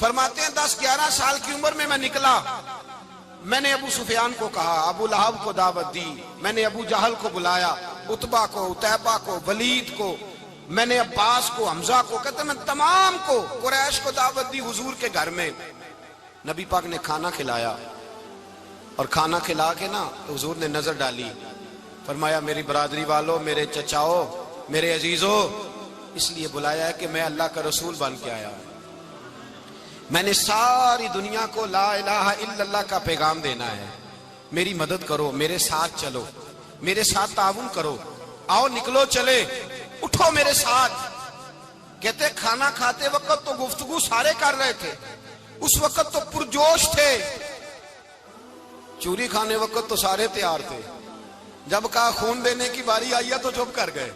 فرماتے ہیں 10-11 سال کی عمر میں نکلا. میں نے ابو سفیان کو کہا, ابو لہب کو دعوت دی, میں نے ابو جہل کو بلایا, عتبہ کو, عتیبہ کو, ولید کو, میں نے عباس کو, حمزہ کو, کہتے میں تمام کو, قریش کو دعوت دی حضور کے گھر میں. نبی پاک نے کھانا کھلایا, اور کھانا کھلا کے نا تو حضور نے نظر ڈالی, فرمایا میری برادری والوں, میرے چچاؤ, میرے عزیزو, اس لیے بلایا ہے کہ میں اللہ کا رسول بن کے آیا ہوں. میں نے ساری دنیا کو لا الہ الا اللہ کا پیغام دینا ہے. میری مدد کرو, میرے ساتھ چلو, میرے ساتھ تعاون کرو, آؤ نکلو چلے, اٹھو میرے ساتھ. کہتے کھانا کھاتے وقت تو گفتگو سارے کر رہے تھے, اس وقت تو پرجوش تھے. چوری کھانے وقت تو سارے تیار تھے, جب کہا خون دینے کی باری آئی ہے تو چپ کر گئے.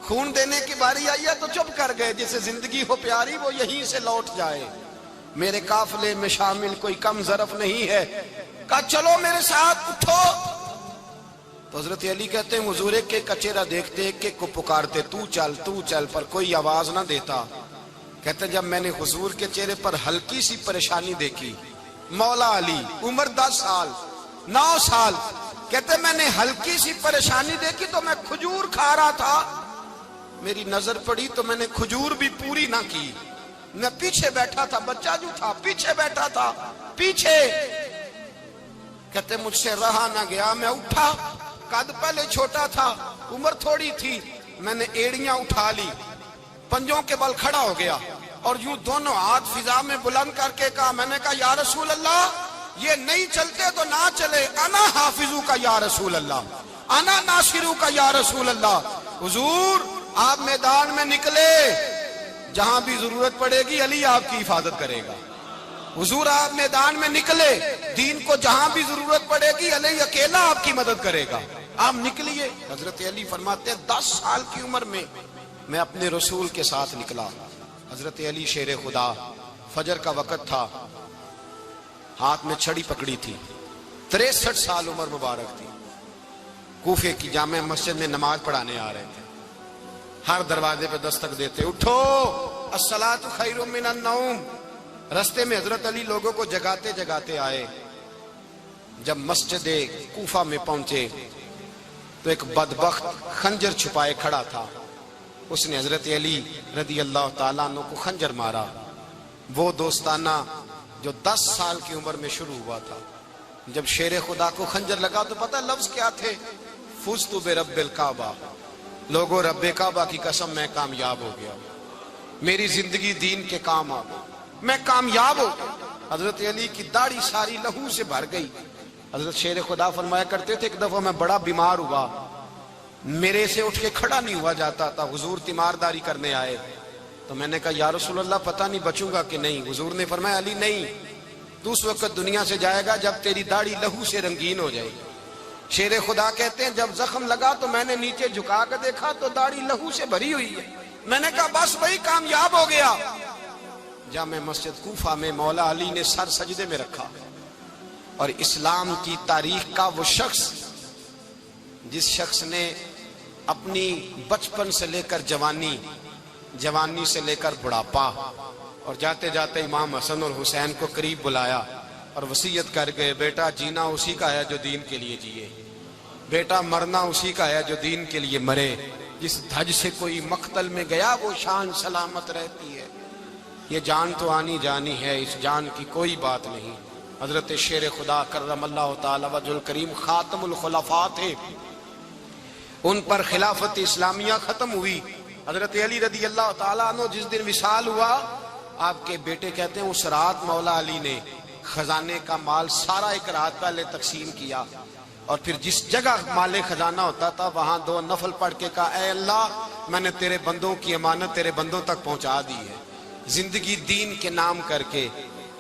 خون دینے کی باری آئی ہے تو چپ کر گئے. جسے زندگی ہو پیاری وہ یہیں سے لوٹ جائے. میرے قافلے میں شامل کوئی کم ظرف نہیں ہے. کہا چلو میرے ساتھ, اٹھو. تو حضرت علی کہتے ہیں حضور ایک ایک کا چہرہ دیکھتے, ایک ایک کو پکارتے, تو چل, پر کوئی آواز نہ دیتا. کہتے جب میں نے حضور کے چہرے پر ہلکی سی پریشانی دیکھی, مولا علی عمر 10 سال 9 سال, کہتے میں نے ہلکی سی پریشانی دیکھی تو میں کھجور کھا رہا تھا, میری نظر پڑی تو میں نے کھجور بھی پوری نہ کی. میں پیچھے بیٹھا تھا, بچہ جو تھا پیچھے بیٹھا تھا, پیچھے. کہتے مجھ سے رہا نہ گیا, میں اٹھا. قد پہلے چھوٹا تھا, عمر تھوڑی تھی, میں نے ایڑیاں اٹھا لی, پنجوں کے بل کھڑا ہو گیا, اور یوں دونوں ہاتھ فضا میں بلند کر کے کہا, میں نے کہا یا رسول اللہ یہ نہیں چلتے تو نہ چلے, انا حافظو کا یا رسول اللہ, انا ناصرو کا یا رسول اللہ. حضور آپ میدان میں نکلے, جہاں بھی ضرورت پڑے گی علی آپ کی حفاظت کرے گا. حضور آپ میدان میں نکلے, دین کو جہاں بھی ضرورت پڑے گی علی اکیلا آپ کی مدد کرے گا. آپ نکلیے. حضرت علی فرماتے ہیں 10 سال کی عمر میں اپنے رسول کے ساتھ نکلا. حضرت علی شیر خدا, فجر کا وقت تھا, ہاتھ میں چھڑی پکڑی تھی, 63 سال عمر مبارک تھی. کوفے کی جامع مسجد میں نماز پڑھانے آ رہے تھے. ہر دروازے پہ دستک دیتے, اٹھو الصلاۃ خیر من النوم. رستے میں حضرت علی لوگوں کو جگاتے جگاتے آئے. جب مسجد کوفہ میں پہنچے تو ایک بدبخت خنجر چھپائے کھڑا تھا. اس نے حضرت علی رضی اللہ تعالیٰ عنہ کو خنجر مارا. وہ دوستانہ جو 10 سال کی عمر میں شروع ہوا تھا. جب شیر خدا کو خنجر لگا تو پتہ لفظ کیا تھے, فزت برب الکعبہ, لوگوں رب کعبہ کی قسم میں کامیاب ہو گیا, میری زندگی دین کے کام آ گئی, میں کامیاب ہو گیا. حضرت علی کی داڑھی ساری لہو سے بھر گئی. حضرت شیر خدا فرمایا کرتے تھے, ایک دفعہ میں بڑا بیمار ہوا, میرے سے اٹھ کے کھڑا نہیں ہوا جاتا تھا. حضور تیمارداری کرنے آئے تو میں نے کہا یا رسول اللہ پتہ نہیں بچوں گا کہ نہیں. حضور نے فرمایا علی نہیں, تو اس وقت دنیا سے جائے گا جب تیری داڑھی لہو سے رنگین ہو جائے گی. شیر خدا کہتے ہیں جب زخم لگا تو میں نے نیچے جھکا کر دیکھا تو داڑھی لہو سے بھری ہوئی ہے. میں نے کہا بس وہی کامیاب ہو گیا. جامع مسجد کوفہ میں مولا علی نے سر سجدے میں رکھا, اور اسلام کی تاریخ کا وہ شخص جس شخص نے اپنی بچپن سے لے کر جوانی, جوانی سے لے کر بڑھاپا, اور جاتے جاتے امام حسن اور حسین کو قریب بلایا اور وصیت کر گئے, بیٹا جینا اسی کا ہے جو دین کے لیے جیے, بیٹا مرنا اسی کا ہے جو دین کے لیے مرے. جس دھج سے کوئی مقتل میں گیا وہ شان سلامت رہتی ہے. یہ جان تو آنی جانی ہے, اس جان کی کوئی بات نہیں. حضرت شیر خدا کرم اللہ تعالی وجہ الکریم خاتم الخلفاء تھے, ان پر خلافت اسلامیہ ختم ہوئی. حضرت علی رضی اللہ تعالیٰ عنہ جس دن وصال ہوا, آپ کے بیٹے کہتے ہیں اس رات مولا علی نے خزانے کا مال سارا ایک رات پہلے تقسیم کیا, اور پھر جس جگہ مال خزانہ ہوتا تھا وہاں 2 نفل پڑھ کے کہا اے اللہ میں نے تیرے بندوں کی امانت تیرے بندوں تک پہنچا دی ہے. زندگی دین کے نام کر کے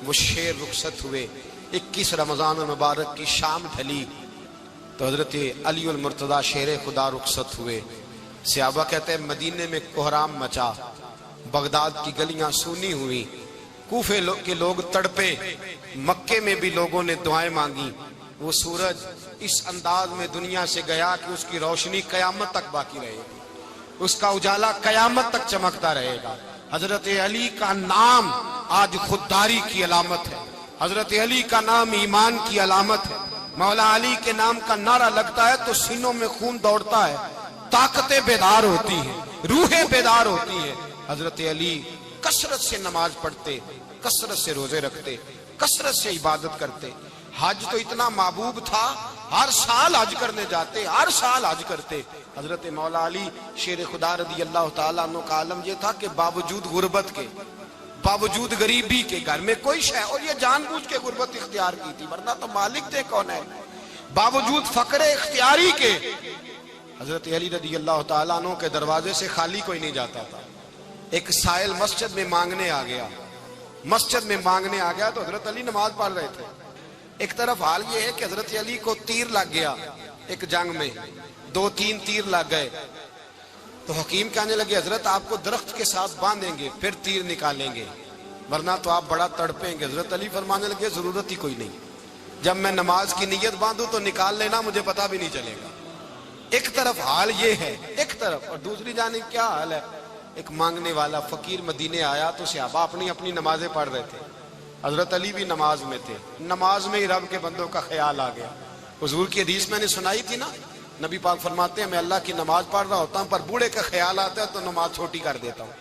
وہ شیر رخصت ہوئے. 21 رمضان المبارک کی شام ڈھلی تو حضرت علی المرتضیٰ شیر خدا رخصت ہوئے. صحابہ کہتے ہیں مدینے میں کوہرام مچا, بغداد کی گلیاں سونی ہوئی, کوفے کے لوگ تڑپے, مکے میں بھی لوگوں نے دعائیں مانگی. وہ سورج اس انداز میں دنیا سے گیا کہ اس کی روشنی قیامت تک باقی رہے گی, اس کا اجالا قیامت تک چمکتا رہے گا. حضرت علی کا نام آج خودداری کی علامت ہے، حضرت علی کا نام ایمان کی علامت ہے، مولا علی کے نام کا نعرہ لگتا ہے تو سینوں میں خون دوڑتا ہے، طاقتیں بیدار ہوتی ہیں، روحیں بیدار ہوتی ہیں۔ حضرت علی کثرت سے نماز پڑھتے، کثرت سے روزے رکھتے، کثرت سے عبادت کرتے۔ حج تو اتنا محبوب تھا، ہر سال حج کرنے جاتے، ہر سال حج کرتے۔ حضرت مولا علی شیر خدا رضی اللہ تعالیٰ عنہ کا عالم یہ تھا کہ باوجود غربت کے، باوجود غریبی کے، گھر میں کوئی شے، اور یہ جان بوجھ کے غربت اختیار کی تھی، ورنہ تو مالک تھے کون ہے، باوجود فقر اختیاری کے حضرت علی رضی اللہ تعالیٰ عنہ کے دروازے سے خالی کوئی نہیں جاتا تھا۔ ایک سائل مسجد میں مانگنے آ گیا، مسجد میں مانگنے آ گیا تو حضرت علی نماز پڑھ رہے تھے۔ ایک طرف حال یہ ہے کہ حضرت علی کو تیر لگ گیا ایک جنگ میں، 2-3 تیر لگ گئے تو حکیم کہنے لگے حضرت آپ کو درخت کے ساتھ باندھیں گے پھر تیر نکالیں گے، ورنہ تو آپ بڑا تڑپیں گے۔ حضرت علی فرمانے لگے ضرورت ہی کوئی نہیں، جب میں نماز کی نیت باندھوں تو نکال لینا، مجھے پتہ بھی نہیں چلے گا۔ ایک طرف حال یہ ہے، ایک طرف، اور دوسری جانب کیا حال ہے؟ ایک مانگنے والا فقیر مدینے آیا تو صحابہ اپنی اپنی نمازیں پڑھ رہے تھے، حضرت علی بھی نماز میں تھے۔ نماز میں ہی رب کے بندوں کا خیال آ گیا۔ حضور کی حدیث میں نے سنائی تھی نا، نبی پاک فرماتے ہیں میں اللہ کی نماز پڑھ رہا ہوتا ہوں، پر بوڑھے کا خیال آتا ہے تو نماز چھوٹی کر دیتا ہوں،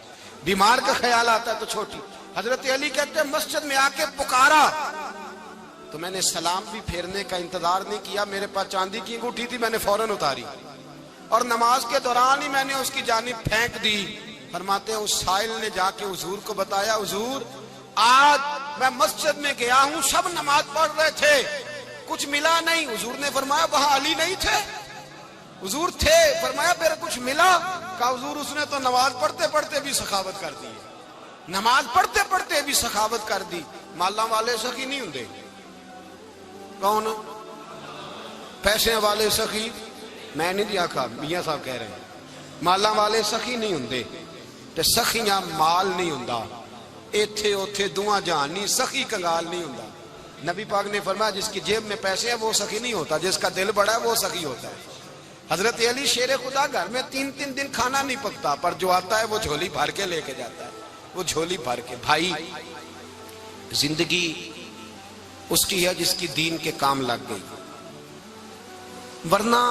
بیمار کا خیال آتا ہے تو چھوٹی۔ حضرت علی کہتے ہیں مسجد میں آ کے پکارا تو میں نے سلام بھی پھیرنے کا انتظار نہیں کیا، میرے پاس چاندی کی انگوٹھی تھی، میں نے فوراً اتاری اور نماز کے دوران ہی میں نے اس کی جانب پھینک دی۔ فرماتے ہیں اس سائل نے جا کے حضور کو بتایا، حضور آج میں مسجد میں گیا ہوں، سب نماز پڑھ رہے تھے، کچھ ملا نہیں۔ حضور نے فرمایا وہاں علی نہیں تھے؟ حضور تھے۔ فرمایا پھر کچھ ملا؟ کہا حضور اس نے تو نماز پڑھتے پڑھتے بھی سخاوت کر دی، نماز پڑھتے پڑھتے بھی سخاوت کر دی۔ مالاں والے سخی نہیں ہوندے، کون؟ پیسے والے سخی میں نہیں دیا کہا، میاں صاحب کہہ رہے ہیں مالاں والے سخی نہیں ہوندے، تے سخیاں مال نہیں ہوندا، ایتھے اوتھے دعا جہان نہیں، سخی کنگال نہیں ہوندا۔ نبی پاک نے فرمایا جس کی جیب میں پیسے ہیں وہ سخی نہیں ہوتا، جس کا دل بڑا ہے وہ سخی ہوتا ہے۔ حضرت علی شیر خدا گھر میں 3 دن کھانا نہیں پکتا، پر جو آتا ہے وہ جھولی بھر کے لے کے جاتا ہے، وہ جھولی بھر کے۔ بھائی زندگی اس کی ہے جس کی دین کے کام لگ گئی، ورنہ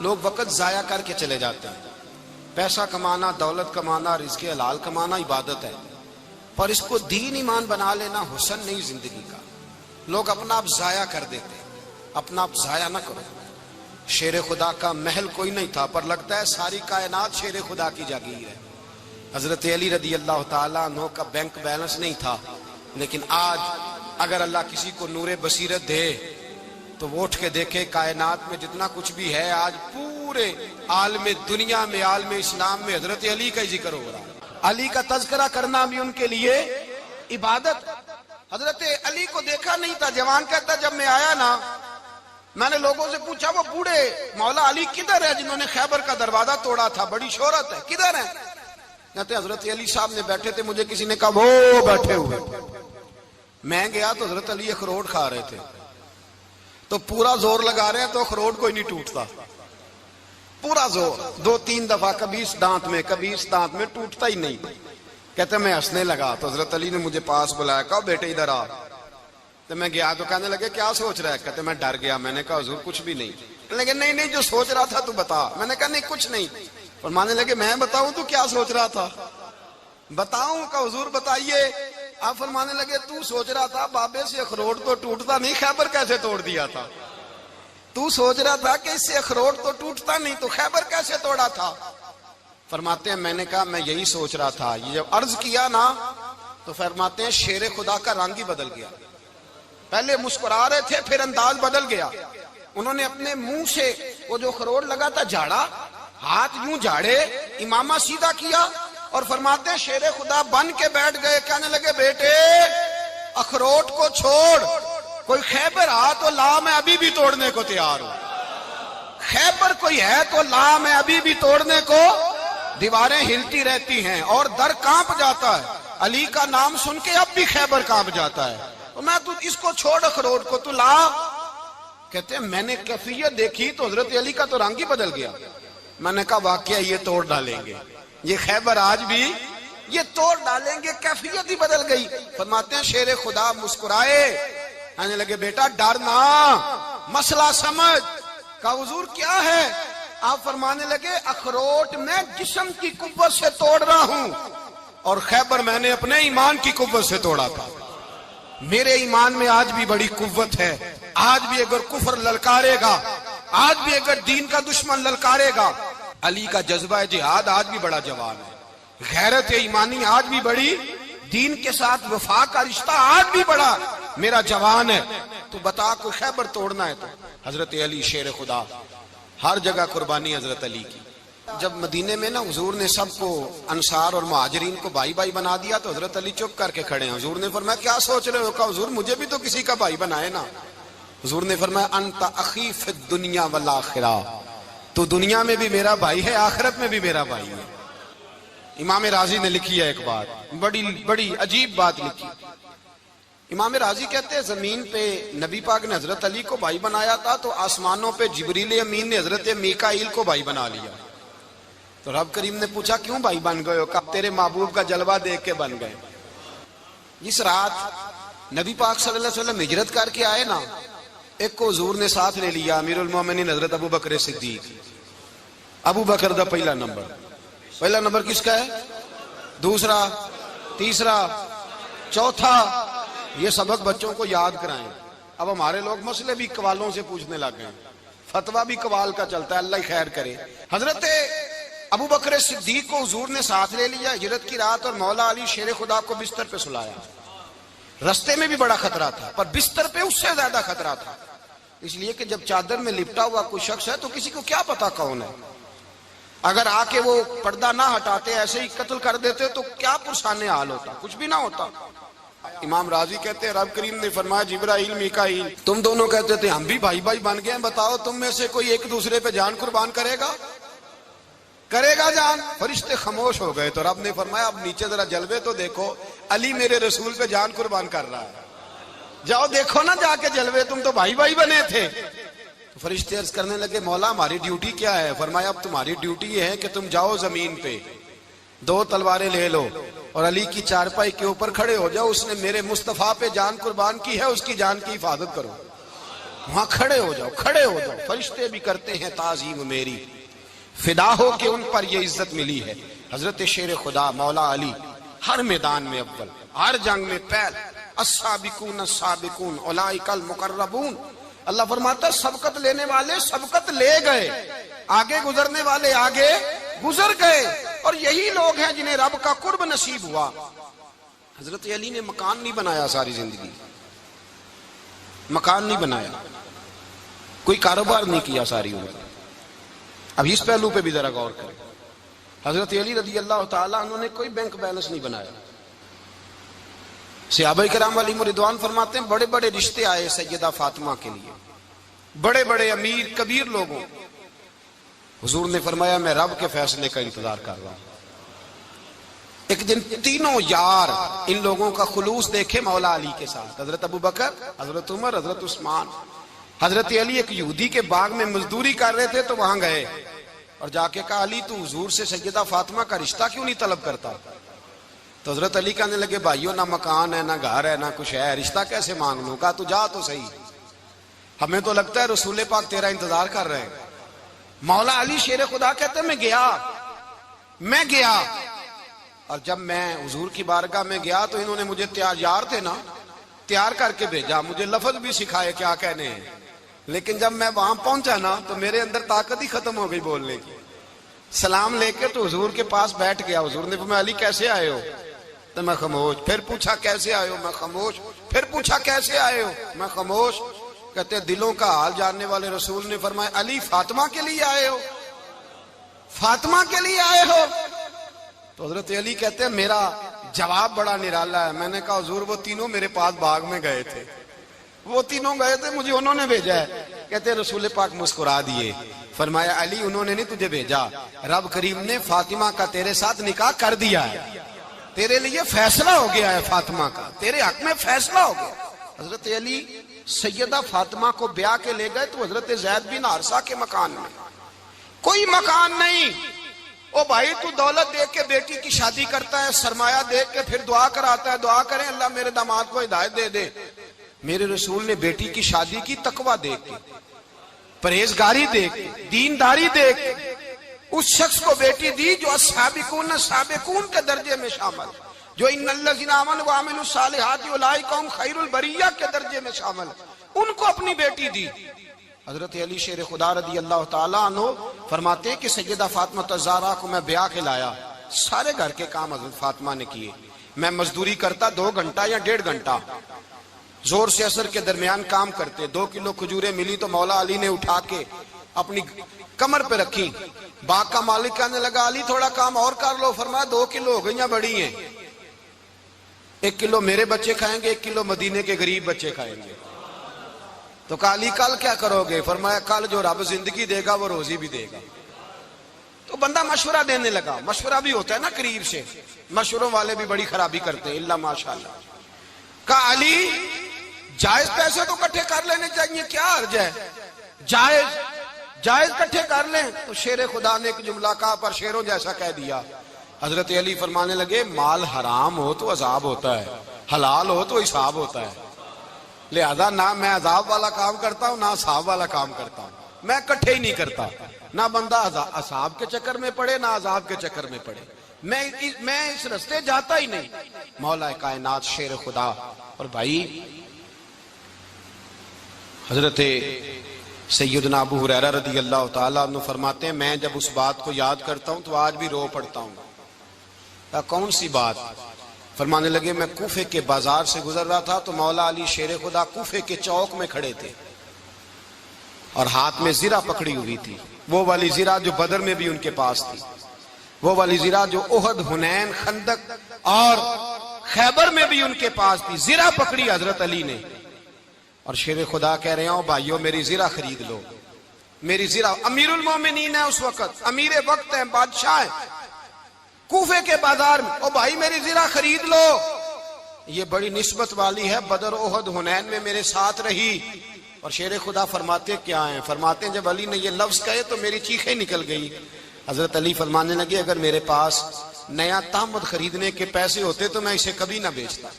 لوگ وقت ضائع کر کے چلے جاتے ہیں۔ پیسہ کمانا، دولت کمانا، رزق حلال کمانا عبادت ہے، پر اس کو دین ایمان بنا لینا حسن نہیں زندگی کا۔ لوگ اپنا آپ ضائع کر دیتے ہیں، اپنا آپ ضائع نہ کرو۔ شیر خدا کا محل کوئی نہیں تھا، پر لگتا ہے ساری کائنات شیر خدا کی جاگیر ہے۔ حضرت علی رضی اللہ تعالیٰ عنہ کا بینک بیلنس نہیں تھا، لیکن آج اگر اللہ کسی کو نور بصیرت دے تو وہ اٹھ کے دیکھے کائنات میں جتنا کچھ بھی ہے، آج پورے عالم دنیا میں، عالم اسلام میں حضرت علی کا ہی ذکر ہو رہا ہے۔ علی کا تذکرہ کرنا بھی ان کے لیے عبادت۔ حضرت علی کو دیکھا نہیں تھا، جوان کہتا جب میں آیا نا، میں نے لوگوں سے پوچھا وہ بوڑھے مولا علی کدھر ہے جنہوں نے خیبر کا دروازہ توڑا تھا، بڑی شہرت ہے، کدھر ہیں؟ کہتے حضرت علی صاحب نے بیٹھے تھے، مجھے کسی نے کہا وہ بیٹھے ہوئے۔ میں گیا تو حضرت علی اخروٹ کھا رہے تھے، تو پورا زور لگا رہے ہیں تو اخروٹ کوئی نہیں ٹوٹتا، پورا زور 2-3 دفعہ، کبھی اس دانت میں کبھی اس دانت میں، ٹوٹتا ہی نہیں۔ کہتے میں ہنسنے لگا تو حضرت علی نے مجھے پاس بلایا، کہا بیٹے ادھر آ۔ تو میں گیا تو کہنے لگے کیا سوچ رہا ہے؟ کہتے میں ڈر گیا۔ میں نے کہا حضور کچھ بھی نہیں۔ لیکن نہیں جو سوچ رہا تھا تو بتا۔ میں نے کہا نہیں کچھ نہیں۔ فرمانے لگے میں بتاؤں تو کیا سوچ رہا تھا؟ بتاؤں؟ کہ حضور بتائیے۔ آپ فرمانے لگے تو سوچ رہا تھا بابے سے اخروٹ تو ٹوٹتا نہیں، خیبر کیسے توڑ دیا تھا؟ تو سوچ رہا تھا کہ اس سے اخروٹ تو ٹوٹتا نہیں، تو خیبر کیسے توڑا تھا؟ فرماتے ہیں میں نے کہا میں یہی سوچ رہا تھا۔ یہ جب عرض کیا نا تو فرماتے ہیں شیر خدا کا رنگ ہی بدل گیا، پہلے مسکرا رہے تھے پھر انداز بدل گیا۔ انہوں نے اپنے منہ سے وہ جو اخروٹ لگا تھا جھاڑا، ہاتھ یوں جھاڑے، امامہ سیدھا کیا، اور فرماتے ہیں شیر خدا بن کے بیٹھ گئے۔ کہنے لگے بیٹے اخروٹ کو چھوڑ، کوئی خیبر آ تو لا، میں ابھی بھی توڑنے کو تیار ہوں۔ خیبر کوئی ہے تو لا، میں ابھی بھی توڑنے کو۔ دیواریں ہلتی رہتی ہیں اور در کانپ جاتا ہے، علی کا نام سن کے اب بھی خیبر کانپ جاتا ہے۔ میں تو اس کو چھوڑ اخروٹ کو، تو لا۔ کہتے ہیں میں نے کیفیت دیکھی تو حضرت علی کا تو رنگ ہی بدل گیا۔ میں نے کہا واقعہ یہ توڑ ڈالیں گے، یہ خیبر آج بھی یہ توڑ ڈالیں گے، کیفیت ہی بدل گئی۔ فرماتے ہیں شیر خدا مسکرائے، کہنے لگے بیٹا ڈرنا، مسئلہ سمجھ۔ کہا حضور کیا ہے؟ آپ فرمانے لگے اخروٹ میں جسم کی قوت سے توڑ رہا ہوں، اور خیبر میں نے اپنے ایمان کی قوت سے توڑا تھا۔ میرے ایمان میں آج بھی بڑی قوت ہے، آج بھی اگر کفر للکارے گا، آج بھی اگر دین کا دشمن للکارے گا، علی کا جذبہ جہاد آج بھی بڑا جوان ہے، غیرت ایمانی آج بھی بڑی، دین کے ساتھ وفا کا رشتہ آج بھی بڑا میرا جوان ہے۔ تو بتا کوئی خیبر توڑنا ہے تو حضرت علی شیر خدا، ہر جگہ قربانی حضرت علی کی۔ جب مدینے میں نا حضور نے سب کو انصار اور مہاجرین کو بھائی بھائی بنا دیا تو حضرت علی چپ کر کے کھڑے ہیں۔ حضور نے فرمایا کیا سوچ رہے ہو؟ کہا حضور مجھے بھی تو کسی کا بھائی بنائے نا۔ حضور نے فرمایا انت اخی فی الدنیا والآخرہ، تو دنیا میں بھی میرا بھائی ہے، آخرت میں بھی میرا بھائی ہے۔ امام راضی نے لکھی ہے ایک بات، بڑی عجیب بات لکھی۔ امام راضی کہتے ہیں زمین پہ نبی پاک نے حضرت علی کو بھائی بنایا تھا تو آسمانوں پہ جبریل امین نے حضرت میکائیل کو بھائی بنا لیا۔ تو رب کریم نے پوچھا کیوں بھائی بن گئے ہو؟ کہا تیرے محبوب کا جلوہ دیکھ کے بن گئے۔ جس رات نبی پاک صلی اللہ علیہ وسلم ہجرت کر کے آئے نا، ایک کو حضور نے ساتھ لے لیا، امیر المومنین حضرت ابو بکر صدیق۔ ابو بکر دا پہلا نمبر کس کا ہے؟ دوسرا، تیسرا، چوتھا، یہ سبق بچوں کو یاد کرائیں۔ اب ہمارے لوگ مسئلے بھی قوالوں سے پوچھنے لگ گئے، فتویٰ بھی قوال کا چلتا ہے، اللہ خیر کرے۔ حضرت ابو بکر صدیق کو حضور نے ساتھ لے لیا ہجرت کی رات، اور مولا علی شیر خدا کو بستر پہ سلایا۔ رستے میں بھی بڑا خطرہ تھا، پر بستر پہ اس سے زیادہ خطرہ تھا، اس لیے کہ جب چادر میں لپٹا ہوا کوئی شخص ہے تو کسی کو کیا پتا کون ہے، اگر آ کے وہ پردہ نہ ہٹاتے ایسے ہی قتل کر دیتے تو کیا پرسان حال ہوتا، کچھ بھی نہ ہوتا۔ امام راضی کہتے ہیں رب کریم نے فرمایا جبرائیل میکائیل تم دونوں کہتے تھے ہم بھی بھائی بھائی بن گئے ہیں، بتاؤ تم میں سے کوئی ایک دوسرے پہ جان قربان کرے گا جان؟ فرشتے خاموش ہو گئے تو رب نے فرمایا اب نیچے ذرا جلوے تو دیکھو، علی میرے رسول پہ جان قربان کر رہا ہے، جاؤ دیکھو نا جا کے جلوے، تم تو بھائی بھائی بنے تھے۔ تو فرشتے عرض کرنے لگے مولا ہماری ڈیوٹی کیا ہے؟ فرمایا اب تمہاری ڈیوٹی یہ ہے کہ تم جاؤ زمین پہ 2 تلواریں لے لو اور علی کی چارپائی کے اوپر کھڑے ہو جاؤ، اس نے میرے مصطفیٰ پہ جان قربان کی ہے، اس کی جان کی حفاظت کرو۔ وہاں کھڑے ہو جاؤ۔ فرشتے بھی کرتے ہیں تعظیم میری، فدا ہو کہ ان پر یہ عزت ملی ہے۔ حضرت شیر خدا مولا علی ہر میدان میں اول، ہر جنگ میں پہل، السابقون السابقون اولئک المقربون۔ اللہ فرماتا ہے سبقت لینے والے سبقت لے گئے، آگے گزرنے والے آگے گزر گئے، اور یہی لوگ ہیں جنہیں رب کا قرب نصیب ہوا۔ حضرت علی نے مکان نہیں بنایا، ساری زندگی مکان نہیں بنایا، کوئی کاروبار نہیں کیا ساری عمر۔ اب اس پہلو پہ بھی ذرا غور کریں، حضرت علی رضی اللہ تعالیٰ عنہ نے کوئی بینک بیلنس نہیں بنایا۔ صحابہ کرام علیہم رضوان فرماتے ہیں بڑے بڑے رشتے آئے سیدہ فاطمہ کے لیے، بڑے بڑے امیر کبیر لوگوں، حضور نے فرمایا میں رب کے فیصلے کا انتظار کر رہا ہوں۔ ایک دن تینوں یار ان لوگوں کا خلوص دیکھے مولا علی کے ساتھ، حضرت ابو بکر، حضرت عمر، حضرت عثمان۔ حضرت علی ایک یہودی کے باغ میں مزدوری کر رہے تھے تو وہاں گئے اور جا کے کہا علی تو حضور سے سیدہ فاطمہ کا رشتہ کیوں نہیں طلب کرتا؟ تو حضرت علی کہنے لگے بھائیو نہ مکان ہے، نہ گھر ہے، نہ کچھ ہے، رشتہ کیسے مانگ لوں؟ کہا تو جا تو صحیح، ہمیں تو لگتا ہے رسول پاک تیرا انتظار کر رہے ہیں۔ مولا علی شیر خدا کہتے ہیں میں گیا اور جب میں حضور کی بارگاہ میں گیا تو انہوں نے مجھے یار تھے نا، تیار کر کے بھیجا، مجھے لفظ بھی سکھائے کیا کہنے ہیں، لیکن جب میں وہاں پہنچا نا تو میرے اندر طاقت ہی ختم ہو گئی بولنے کی۔ سلام لے کے تو حضور کے پاس بیٹھ گیا، حضور نے فرمایا علی کیسے آئے ہو؟ تو میں خاموش، پھر پوچھا کیسے آئے ہو؟ میں خاموش، پھر پوچھا کیسے آئے ہو؟ میں خاموش۔ کہتے ہیں دلوں کا حال جاننے والے رسول نے فرمایا علی فاطمہ کے لیے آئے ہو؟ فاطمہ کے لیے آئے ہو؟ تو حضرت علی کہتے ہیں میرا جواب بڑا نرالا ہے۔ میں نے کہا حضور وہ تینوں میرے پاس باغ میں گئے تھے، وہ تینوں گئے تھے، مجھے انہوں نے بھیجا ہے۔ کہتے ہیں رسول پاک مسکرا دیے، فرمایا علی انہوں نے نہیں تجھے بھیجا، رب کریم نے فاطمہ کا تیرے ساتھ نکاح کر دیا ہے، تیرے لیے فیصلہ ہو گیا ہے، فاطمہ کا تیرے حق میں فیصلہ ہو گیا۔ حضرت علی سیدہ فاطمہ کو بیاہ کے لے گئے تو حضرت زید بن حارثہ کے مکان میں، کوئی مکان نہیں، او بھائی تو دولت دیکھ کے بیٹی کی شادی کرتا ہے، سرمایہ دیکھ کے پھر دعا کراتا ہے، دعا کریں اللہ میرے داماد کو ہدایت دے دے۔ میرے رسول نے بیٹی کی شادی کی تقوی دیکھ کے، پرہیزگاری دیکھ کے، دینداری دیکھ کے اس شخص کو بیٹی دی جو السابقون السابقون کے درجے میں شامل، جو ان الذین آمنوا وعملوا الصالحات اولئک هم خیر البریہ کے درجے میں شامل، ان کو اپنی بیٹی دی۔ حضرت علی شیر خدا رضی اللہ تعالیٰ عنہ فرماتے ہیں کہ سیدہ فاطمہ الزہرا کو میں بیاہ کے لایا، سارے گھر کے کام حضرت فاطمہ نے کیے، میں مزدوری کرتا 2 گھنٹہ یا 1.5 گھنٹہ، زور سے عصر کے درمیان کام کرتے، 2 کلو کھجوریں ملی تو مولا علی نے اٹھا کے اپنی کمر پہ رکھی، باغ کا مالک کہنے لگا علی تھوڑا کام اور کر لو، فرمایا 2 کلو ہو گئیں بڑی ہیں، 1 کلو میرے بچے کھائیں گے، 1 کلو مدینے کے غریب بچے کھائیں گے۔ تو کہا علی کل کیا کرو گے؟ فرمایا کل جو رب زندگی دے گا وہ روزی بھی دے گا۔ تو بندہ مشورہ دینے لگا، مشورہ بھی ہوتا ہے نا قریب سے، مشوروں والے بھی بڑی خرابی کرتے ہیں اللہ ماشاءاللہ۔ کہا علی جائز پیسے تو کٹھے کر لینے چاہیے، کیا حرج ہے، جائز کٹھے کر لیں۔ تو شیر خدا نے ایک جملہ کہا پر شیروں جیسا کہہ دیا۔ حضرت علی فرمانے لگے مال حرام ہو تو عذاب ہوتا ہے، حلال ہو تو حساب ہوتا ہے، لہذا نہ میں عذاب والا کام کرتا ہوں نہ حساب والا کام کرتا ہوں، میں کٹھے ہی نہیں کرتا، نہ بندہ حساب کے چکر میں پڑے نہ عذاب کے چکر میں پڑے، میں اس رستے جاتا ہی نہیں۔ مولا کائنات شیر خدا۔ اور بھائی حضرت سیدنا ابو ہریرہ رضی اللہ تعالیٰ عنہ فرماتے ہیں میں جب اس بات کو یاد کرتا ہوں تو آج بھی رو پڑتا ہوں۔ کون سی بات؟ فرمانے لگے میں کوفے کے بازار سے گزر رہا تھا تو مولا علی شیر خدا کوفے کے چوک میں کھڑے تھے اور ہاتھ میں زرہ پکڑی ہوئی تھی، وہ والی زرہ جو بدر میں بھی ان کے پاس تھی، وہ والی زرہ جو احد، حنین، خندق اور خیبر میں بھی ان کے پاس تھی، زرہ پکڑی حضرت علی نے۔ اور شیر خدا کہہ رہے ہیں بھائیو میری زرہ خرید لو، میری زرہ، امیر المومنین ہے اس وقت، امیر وقت ہے، بادشاہ ہے، کوفے کے بازار میں، او بھائی میری زرہ خرید لو، یہ بڑی نسبت والی ہے، بدر، احد، حنین میں میرے ساتھ رہی۔ اور شیر خدا فرماتے کیا ہیں؟ فرماتے ہیں جب علی نے یہ لفظ کہے تو میری چیخیں نکل گئی۔ حضرت علی فرمانے لگے اگر میرے پاس نیا تامد خریدنے کے پیسے ہوتے تو میں اسے کبھی نہ بیچتا،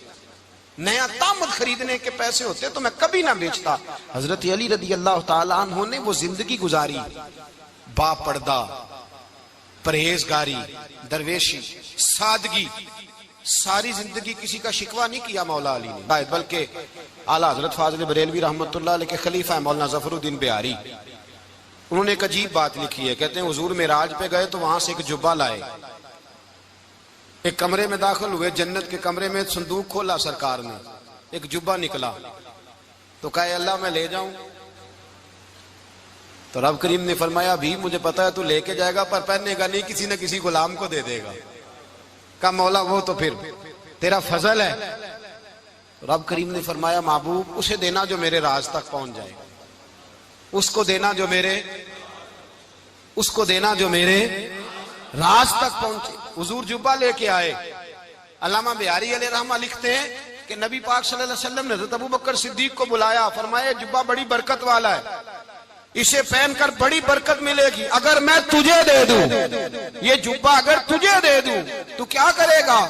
نیا تامد خریدنے کے پیسے ہوتے تو میں کبھی نہ بیچتا۔ حضرت علی رضی اللہ تعالیٰ عنہ نے وہ زندگی گزاری، با پردہ، پرہیزگاری، درویشی، سادگی، ساری زندگی کسی کا شکوہ نہیں کیا مولا علی نے، بلکہ اعلیٰ حضرت فاضل بریلوی رحمۃ اللہ علیہ کے خلیفہ مولانا ظفر الدین بہاری، انہوں نے ایک عجیب بات لکھی ہے، کہتے ہیں حضور معراج پہ گئے تو وہاں سے ایک جبہ لائے، ایک کمرے میں داخل ہوئے، جنت کے کمرے میں صندوق کھولا سرکار نے، ایک جبہ نکلا تو کہا اللہ میں لے جاؤں؟ تو رب کریم نے فرمایا بھی مجھے پتا ہے تو لے کے جائے گا پر پہننے گا نہیں، کسی نہ کسی غلام کو دے دے گا۔ کہا مولا وہ تو پھر تیرا فضل ہے۔ رب کریم نے فرمایا محبوب اسے دینا جو میرے راز تک پہنچ جائے، اس کو دینا جو میرے راز تک پہنچے۔ حضور جبہ لے کے آئے۔ علامہ بہاری علیہ رحمہ لکھتے ہیں کہ نبی پاک صلی اللہ علیہ وسلم نے حضرت ابوبکر صدیق کو بلایا، فرمایا جبہ بڑی برکت والا ہے، اسے پہن کر بڑی برکت ملے گی، اگر میں تجھے دے دوں یہ جبہ، اگر تجھے دے دوں تو کیا کرے گا؟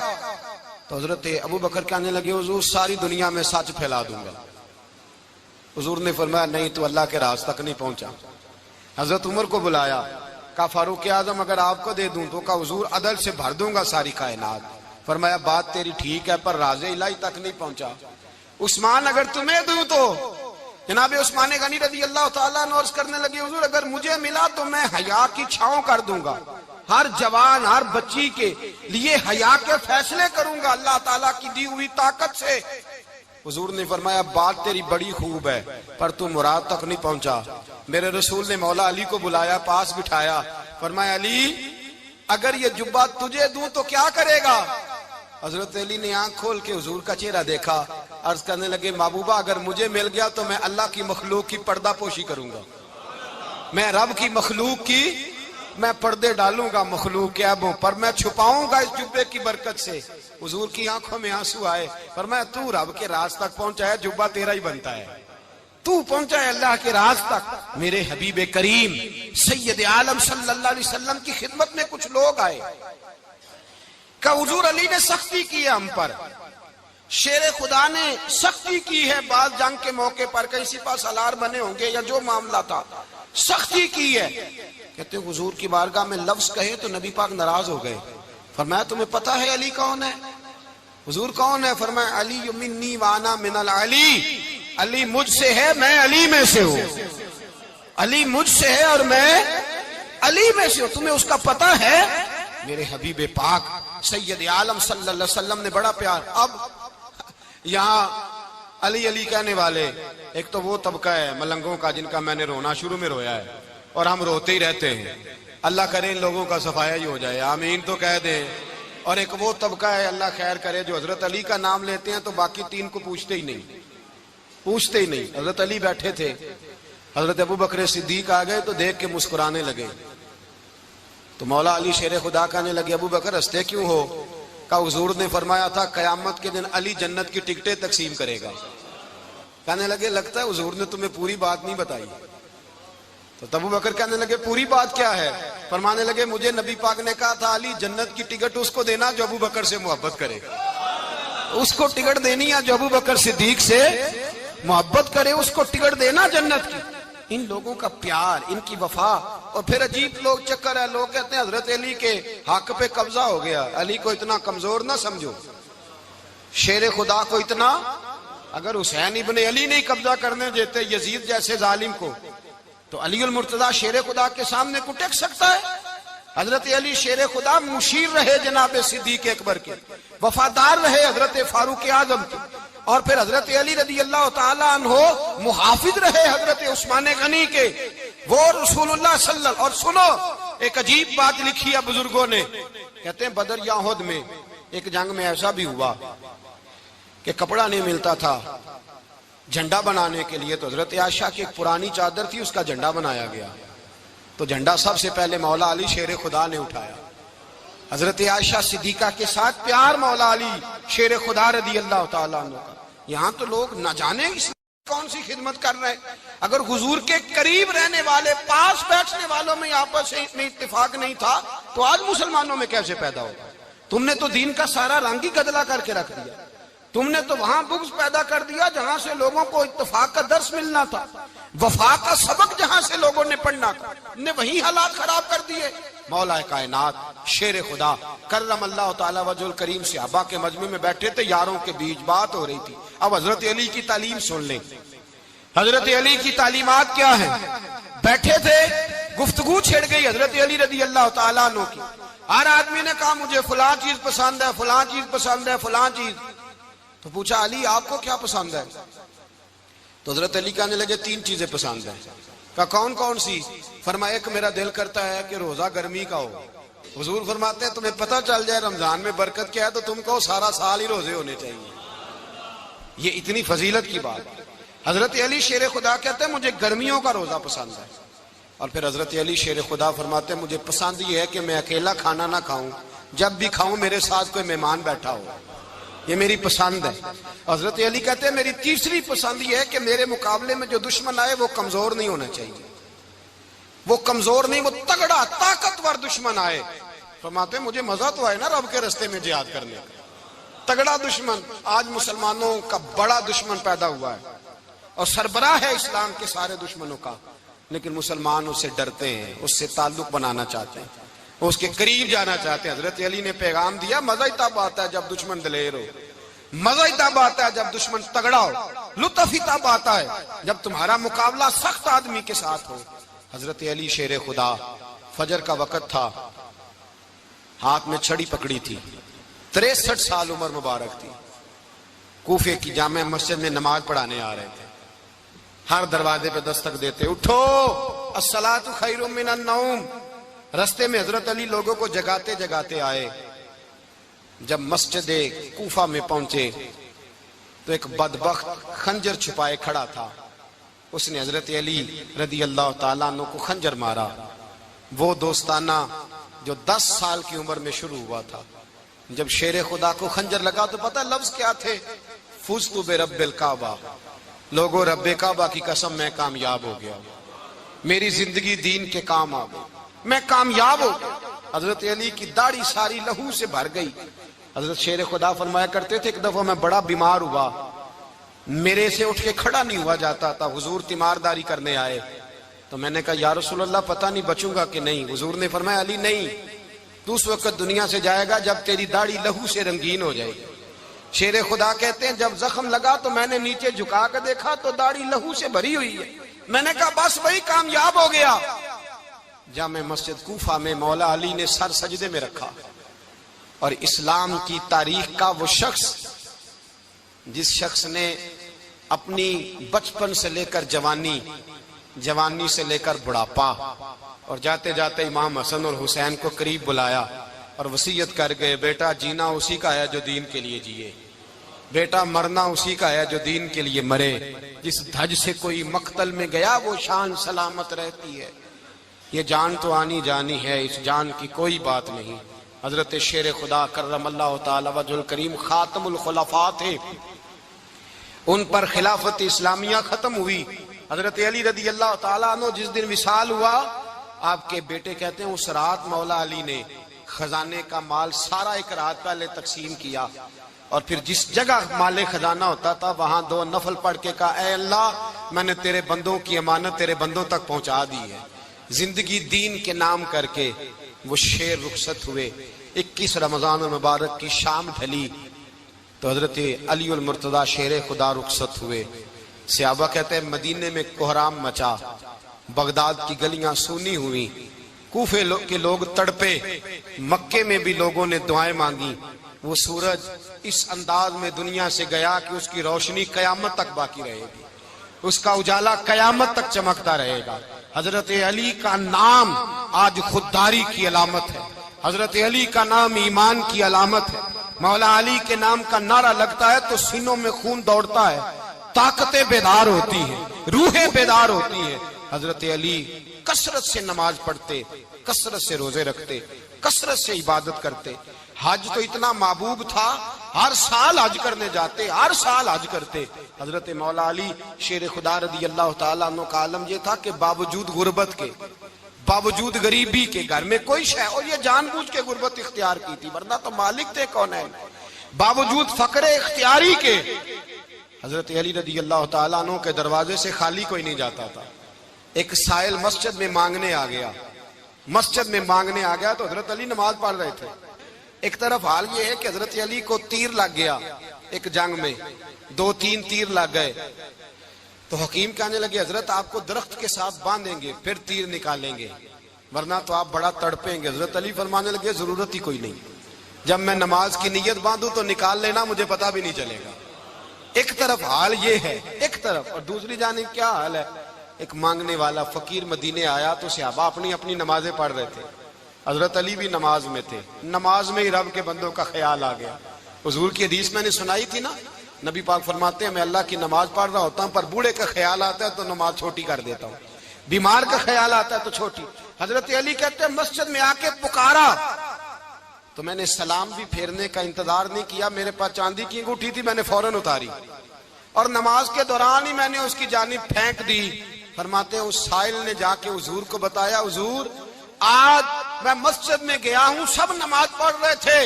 تو حضرت ابوبکر کہنے لگے حضور ساری دنیا میں سچ پھیلا دوں گا۔ حضور نے فرمایا نہیں تو اللہ کے راز تک نہیں پہنچا۔ حضرت عمر کو بلایا، کہا فاروق اعظم اگر آپ کو دے دوں تو کہا حضور عدل سے بھر دوں گا ساری کائنات۔ فرمایا بات تیری ٹھیک ہے پر راز الہی تک نہیں پہنچا۔ عثمان اگر تمہیں دوں تو جناب عثمان غنی رضی اللہ تعالیٰ عنہ عرض کرنے لگے حضور اگر مجھے ملا تو میں حیا کی چھاؤں کر دوں گا، ہر جوان ہر بچی کے لیے حیا کے فیصلے کروں گا اللہ تعالیٰ کی دی ہوئی طاقت سے۔ حضور نے فرمایا بات تیری بڑی خوب ہے پر تو مراد تک نہیں پہنچا۔ میرے رسول نے مولا علی کو بلایا، پاس بٹھایا، فرمایا علی اگر یہ جبہ تجھے دوں تو کیا کرے گا؟ حضرت علی نے آنکھ کھول کے حضور کا چہرہ دیکھا، عرض کرنے لگے محبوبہ اگر مجھے مل گیا تو میں اللہ کی مخلوق کی پردہ پوشی کروں گا، میں رب کی مخلوق کی میں پردے ڈالوں گا مخلوق کے عیبوں پر، میں چھپاؤں گا اس جبے کی برکت سے۔ حضور کی آنکھوں میں آنسو آئے، فرمایا تو رب کے راز تک پہنچا ہے، جبہ تیرا ہی بنتا ہے، تو پہنچا ہے اللہ کے راز تک۔ میرے حبیب کریم سید عالم صلی اللہ علیہ وسلم کی خدمت میں کچھ لوگ آئے کہ حضور علی نے سختی کی ہے ہم پر، شیر خدا نے سختی کی ہے بعض جنگ کے موقع پر، کہیں سپاہ سالار بنے ہوں گے یا جو معاملہ تھا، سختی کی ہے۔ کہتے ہیں حضور کی بارگاہ میں لفظ کہے تو نبی پاک ناراض ہو گئے۔ فرمایا تمہیں پتہ ہے علی کون ہے؟ حضور کون ہے؟ فرمایا علی منی وانا من العلی، علی مجھ سے ہے میں علی میں سے ہوں، علی مجھ سے ہے اور میں علی میں سے ہوں، تمہیں اس کا پتہ ہے؟ میرے حبیب پاک سید عالم صلی اللہ علیہ وسلم نے بڑا پیار۔ اب یہاں علی علی کہنے والے ایک تو وہ طبقہ ہے ملنگوں کا جن کا میں نے رونا شروع میں رویا ہے اور ہم روتے ہی رہتے ہیں، اللہ کرے ان لوگوں کا صفایا ہی ہو جائے، آمین تو کہہ دیں۔ اور ایک وہ طبقہ ہے اللہ خیر کرے جو حضرت علی کا نام لیتے ہیں تو باقی تین کو پوچھتے ہی نہیں، پوچھتے ہی نہیں۔ حضرت علی بیٹھے تھے، حضرت ابو بکر صدیق آ گئے تو دیکھ کے مسکرانے لگے، تو مولا علی شیر خدا کہنے لگے ابو بکر ہنستے کیوں ہو؟ کہ حضور نے فرمایا تھا قیامت کے دن علی جنت کی ٹکٹیں تقسیم کرے گا۔ کہنے لگے لگتا ہے حضور نے تمہیں پوری بات نہیں بتائی۔ تو ابو بکر کہنے لگے پوری بات کیا ہے؟ فرمانے لگے مجھے نبی پاک نے کہا تھا علی جنت کی ٹکٹ اس کو دینا جو ابو بکر سے محبت کرے، اس کو ٹکٹ دینی ہے جو ابو بکر صدیق سے محبت کرے، اس کو ٹکٹ دینا جنت کی۔ ان لوگوں کا پیار، ان کی وفا۔ اور پھر عجیب لوگ چکر ہے، لوگ کہتے ہیں حضرت علی کے حق پہ قبضہ ہو گیا، علی کو اتنا کمزور نہ سمجھو، شیر خدا کو اتنا، اگر حسین ابن علی نہیں قبضہ کرنے دیتے یزید جیسے ظالم کو تو علی المرتضیٰ شیر خدا کے سامنے کو ٹک سکتا ہے؟ حضرت علی شیر خدا مشیر رہے جناب صدیق اکبر کے، وفادار رہے حضرت فاروق اعظم کے، اور پھر حضرت علی رضی اللہ تعالیٰ عنہ محافظ رہے حضرت عثمان غنی کے، وہ رسول اللہ صلی اللہ علیہ وسلم۔ اور سنو ایک عجیب بات لکھی ہے بزرگوں نے، کہتے ہیں بدر یا احد میں ایک جنگ میں ایسا بھی ہوا کہ کپڑا نہیں ملتا تھا جھنڈا بنانے کے لیے، تو حضرت عائشہ کی ایک پرانی چادر تھی اس کا جھنڈا بنایا گیا، تو جھنڈا سب سے پہلے مولا علی شیر خدا نے اٹھایا۔ حضرت عائشہ صدیقہ کے ساتھ پیار مولا علی شیر خدا رضی اللہ تعالیٰ عنہ کا۔ یہاں تو لوگ نہ جانے اس کون سی خدمت کر رہے ہیں۔ اگر حضور کے قریب رہنے والے پاس بیٹھنے والوں میں آپس میں اتفاق نہیں تھا تو آج مسلمانوں میں کیسے پیدا ہوگا؟ تم نے تو دین کا سارا رنگ ہی گدلا کر کے رکھ دیا، تم نے تو وہاں بغض پیدا کر دیا جہاں سے لوگوں کو اتفاق کا درس ملنا تھا، وفا کا سبق جہاں سے لوگوں نے پڑھنا تھا، نے وہی حالات خراب کر دیے۔ مولا کائنات شیر خدا کرم اللہ تعالیٰ وجہ الکریم صحابہ کے مجمع میں بیٹھے تھے، یاروں کے بیچ بات ہو رہی تھی۔ اب حضرت علی کی تعلیم سن لیں، حضرت علی کی تعلیمات کیا ہیں؟ بیٹھے تھے، گفتگو چھڑ گئی حضرت علی رضی اللہ تعالیٰ عنہ کی، ہر آدمی نے کہا مجھے فلاں چیز پسند ہے، فلاں چیز پسند ہے، فلاں چیز۔ تو پوچھا علی آپ کو کیا پسند ہے؟ تو حضرت علی کہنے لگے تین چیزیں پسند ہیں۔ کہا کون کون سی؟ فرمایا ایک میرا دل کرتا ہے کہ روزہ گرمی کا ہو۔ حضور فرماتے ہیں تمہیں پتہ چل جائے رمضان میں برکت کیا ہے تو تم کو سارا سال ہی روزے ہونے چاہیے، یہ اتنی فضیلت کی بات۔ حضرت علی شیر خدا کہتے ہیں مجھے گرمیوں کا روزہ پسند ہے۔ اور پھر حضرت علی شیر خدا فرماتے ہیں مجھے پسند یہ ہے کہ میں اکیلا کھانا نہ کھاؤں، جب بھی کھاؤں میرے ساتھ کوئی مہمان بیٹھا ہو، یہ میری پسند ہے۔ حضرت علی کہتے ہیں میری تیسری پسند یہ ہے کہ میرے مقابلے میں جو دشمن آئے وہ کمزور نہیں ہونا چاہیے، وہ کمزور نہیں، وہ تگڑا طاقتور دشمن آئے۔ فرماتے ہیں مجھے مزہ تو آئے نا رب کے رستے میں جہاد کرنے کا، تگڑا دشمن۔ آج مسلمانوں کا بڑا دشمن پیدا ہوا ہے اور سربراہ ہے اسلام کے سارے دشمنوں کا، لیکن مسلمان اس سے ڈرتے ہیں، اس سے تعلق بنانا چاہتے ہیں، اس کے قریب جانا چاہتے ہیں۔ حضرت علی نے پیغام دیا مزہ ہی تب آتا ہے جب دشمن دلیر ہو، مزہ ہی تب آتا ہے جب دشمن تگڑا ہو، لطف ہی تب آتا ہے جب تمہارا مقابلہ سخت آدمی کے ساتھ ہو۔ حضرت علی شیر خدا، فجر کا وقت تھا، ہاتھ میں چھڑی پکڑی تھی، 63 سال عمر مبارک تھی، کوفے کی جامع مسجد میں نماز پڑھانے آ رہے تھے، ہر دروازے پہ دستک دیتے اٹھو الصلاۃ خیر من النوم۔ رستے میں حضرت علی لوگوں کو جگاتے جگاتے آئے، جب مسجد کوفہ میں پہنچے تو ایک بدبخت خنجر چھپائے کھڑا تھا، اس نے حضرت علی رضی اللہ تعالیٰ عنہ کو خنجر مارا۔ وہ دوستانہ جو 10 سال کی عمر میں شروع ہوا تھا، جب شیر خدا کو خنجر لگا تو پتہ لفظ کیا تھے؟ فزت برب الکعبہ، لوگوں رب کعبہ کی قسم میں کامیاب ہو گیا، میری زندگی دین کے کام آ گئی، میں کامیاب ہو گیا۔ حضرت علی کی داڑھی ساری لہو سے بھر گئی۔ حضرت شیر خدا فرمایا کرتے تھے ایک دفعہ میں بڑا بیمار ہوا، میرے سے اٹھ کے کھڑا نہیں ہوا جاتا تھا، حضور تیمارداری کرنے آئے تو میں نے کہا یا رسول اللہ پتہ نہیں بچوں گا کہ نہیں۔ حضور نے فرمایا علی نہیں، تو اس وقت دنیا سے جائے گا جب تیری داڑھی لہو سے رنگین ہو جائے گی۔ شیر خدا کہتے ہیں جب زخم لگا تو میں نے نیچے جھکا کے دیکھا تو داڑھی لہو سے بھری ہوئی ہے، میں نے کہا بس وہی کامیاب ہو گیا۔ جامع مسجد کوفہ میں مولا علی نے سر سجدے میں رکھا، اور اسلام کی تاریخ کا وہ شخص جس شخص نے اپنی بچپن سے لے کر جوانی، جوانی سے لے کر بڑھاپا، اور جاتے جاتے امام حسن اور حسین کو قریب بلایا اور وصیت کر گئے بیٹا جینا اسی کا ہے جو دین کے لیے جیے، بیٹا مرنا اسی کا ہے جو دین کے لیے مرے، جس دھج سے کوئی مقتل میں گیا وہ شان سلامت رہتی ہے، یہ جان تو آنی جانی ہے، اس جان کی کوئی بات نہیں۔ حضرت شیر خدا کرم اللہ تعالی وجہ الکریم خاتم الخلفاء تھے، ان پر خلافت اسلامیہ ختم ہوئی۔ حضرت علی رضی اللہ تعالیٰ عنہ جس دن وصال ہوا، آپ کے بیٹے کہتے ہیں اس رات مولا علی نے خزانے کا مال سارا ایک رات پہلے تقسیم کیا، اور پھر جس جگہ مال خزانہ ہوتا تھا وہاں 2 نفل پڑھ کے کہا اے اللہ میں نے تیرے بندوں کی امانت تیرے بندوں تک پہنچا دی ہے۔ زندگی دین کے نام کر کے وہ شیر رخصت ہوئے۔ 21 رمضان المبارک کی شام ڈھلی تو حضرت علی المرتضی شیر خدا رخصت ہوئے۔ صحابہ کہتے ہیں مدینے میں کوہرام مچا، بغداد کی گلیاں سونی ہوئی، کوفے کے لوگ تڑپے، مکے میں بھی لوگوں نے دعائیں مانگی۔ وہ سورج اس انداز میں دنیا سے گیا کہ اس کی روشنی قیامت تک باقی رہے گی، اس کا اجالا قیامت تک چمکتا رہے گا۔ حضرت علی کا نام آج خودداری کی علامت ہے، حضرت علی کا نام ایمان کی علامت ہے۔ مولا علی کے نام کا نعرہ لگتا ہے تو سینوں میں خون دوڑتا ہے، طاقتیں بیدار ہوتی ہیں، روحیں بیدار ہوتی ہیں۔ حضرت علی کثرت سے نماز پڑھتے، کثرت سے روزے رکھتے، کثرت سے عبادت کرتے۔ حج تو اتنا محبوب تھا، ہر سال حج کرنے جاتے، ہر سال حج کرتے۔ حضرت مولا علی شیر خدا رضی اللہ تعالیٰ عنہ کا عالم یہ تھا کہ باوجود غربت کے، باوجود غریبی کے، گھر میں کوئی شے، اور یہ جان بوجھ کے غربت اختیار کی تھی ورنہ تو مالک تھے کونین، باوجود فقر اختیاری کے حضرت علی رضی اللہ تعالیٰ عنہ کے دروازے سے خالی کوئی نہیں جاتا تھا۔ ایک سائل مسجد میں مانگنے آ گیا، مسجد میں مانگنے آ گیا تو حضرت علی نماز پڑھ رہے تھے۔ ایک طرف حال یہ ہے کہ حضرت علی کو تیر لگ گیا، ایک جنگ میں 2-3 تیر لگ گئے تو حکیم کہنے لگے حضرت آپ کو درخت کے ساتھ باندھیں گے پھر تیر نکالیں گے ورنہ تو آپ بڑا تڑپیں گے۔ حضرت علی فرمانے لگے ضرورت ہی کوئی نہیں، جب میں نماز کی نیت باندھوں تو نکال لینا، مجھے پتہ بھی نہیں چلے گا۔ ایک طرف حال یہ ہے، ایک طرف، اور دوسری جانب کیا حال ہے؟ ایک مانگنے والا فقیر مدینے آیا تو صحابہ اپنی اپنی نمازیں پڑھ رہے تھے، حضرت علی بھی نماز میں تھے، نماز میں ہی رب کے بندوں کا خیال آ گیا۔ حضور کی حدیث میں نے سنائی تھی نا، نبی پاک فرماتے ہیں میں اللہ کی نماز پڑھ رہا ہوتا ہوں پر بوڑھے کا خیال آتا ہے تو نماز چھوٹی کر دیتا ہوں، بیمار کا خیال آتا ہے تو چھوٹی۔ حضرت علی کہتے ہیں مسجد میں آ کے پکارا تو میں نے سلام بھی پھیرنے کا انتظار نہیں کیا، میرے پاس چاندی کی انگوٹھی تھی، میں نے فوراً اتاری اور نماز کے دوران ہی میں نے اس کی جانب پھینک دی۔ فرماتے ہیں اس سائل نے جا کے حضور کو بتایا حضور آج میں مسجد میں گیا ہوں، سب نماز پڑھ رہے تھے،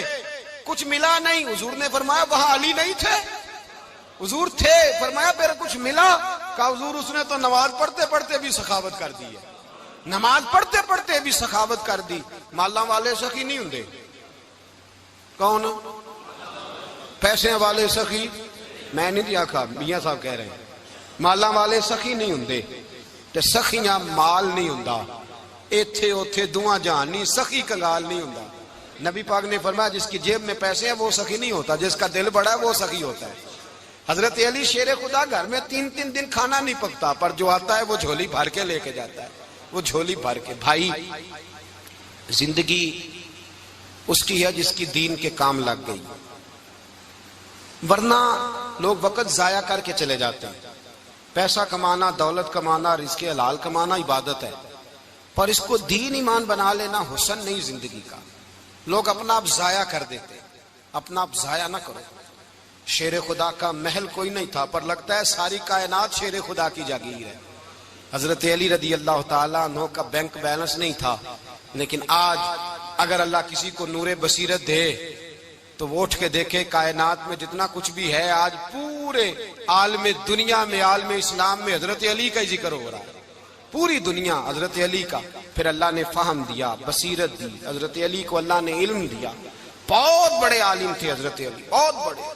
کچھ ملا نہیں۔ حضور نے فرمایا وہاں علی نہیں تھے؟ حضور تھے۔ فرمایا پھر کچھ ملا؟ کہا حضور اس نے تو نماز پڑھتے پڑھتے بھی سخاوت کر دی ہے، نماز پڑھتے پڑھتے بھی سخاوت کر دی۔ مالاں والے سخی نہیں ہوندے، کون؟ پیسے والے سخی؟ میں نہیں دیا کھا، میاں صاحب کہہ رہے ہیں مالاں والے سخی نہیں ہوندے، تے سخیاں مال نہیں ہوندا، ایتھے اوتھے دعا جہان نہیں، سخی کنگال نہیں ہوندا۔ نبی پاک نے فرمایا جس کی جیب میں پیسے ہیں وہ سخی نہیں ہوتا، جس کا دل بڑا ہے وہ سخی ہوتا ہے۔ حضرت علی شیر خدا گھر میں 3 دن کھانا نہیں پکتا پر جو آتا ہے وہ جھولی بھر کے لے کے جاتا ہے، وہ جھولی بھر کے۔ بھائی زندگی اس کی ہے جس کی دین کے کام لگ گئی، ورنہ لوگ وقت ضائع کر کے چلے جاتے ہیں۔ پیسہ کمانا، دولت کمانا، رزق حلال کمانا عبادت ہے، پر اس کو دین ایمان بنا لینا حسن نہیں زندگی کا۔ لوگ اپنا آپ ضائع کر دیتے، اپنا آپ ضائع نہ کرو۔ شیر خدا کا محل کوئی نہیں تھا، پر لگتا ہے ساری کائنات شیر خدا کی جاگیر ہے۔ حضرت علی رضی اللہ تعالیٰ عنہ کا بینک بیلنس نہیں تھا، لیکن آج اگر اللہ کسی کو نور بصیرت دے تو وہ اٹھ کے دیکھے کائنات میں جتنا کچھ بھی ہے، آج پورے عالم دنیا میں، عالم اسلام میں حضرت علی کا ہی ذکر ہو رہا ہے، پوری دنیا حضرت علی کا۔ پھر اللہ نے فہم دیا، بصیرت دی، حضرت علی کو اللہ نے علم دیا۔ بہت بڑے عالم تھے حضرت علی، بہت بڑے۔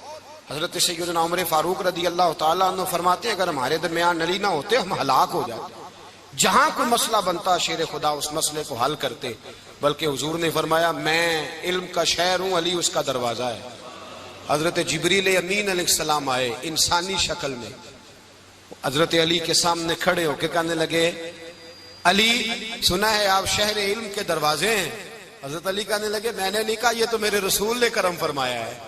حضرت سیدنا عمر فاروق رضی اللہ تعالیٰ عنہ فرماتے ہیں اگر ہمارے درمیان علی نہ ہوتے ہم ہلاک ہو جاتے، جہاں کوئی مسئلہ بنتا شیر خدا اس مسئلے کو حل کرتے، بلکہ حضور نے فرمایا میں علم کا شہر ہوں، علی اس کا دروازہ ہے۔ حضرت جبریل امین علیہ السلام آئے انسانی شکل میں، حضرت علی کے سامنے کھڑے ہو کے کہنے لگے علی سنا ہے آپ شہر علم کے دروازے ہیں۔ حضرت علی کہنے لگے میں نے نہیں کہا، یہ تو میرے رسول نے کرم فرمایا ہے۔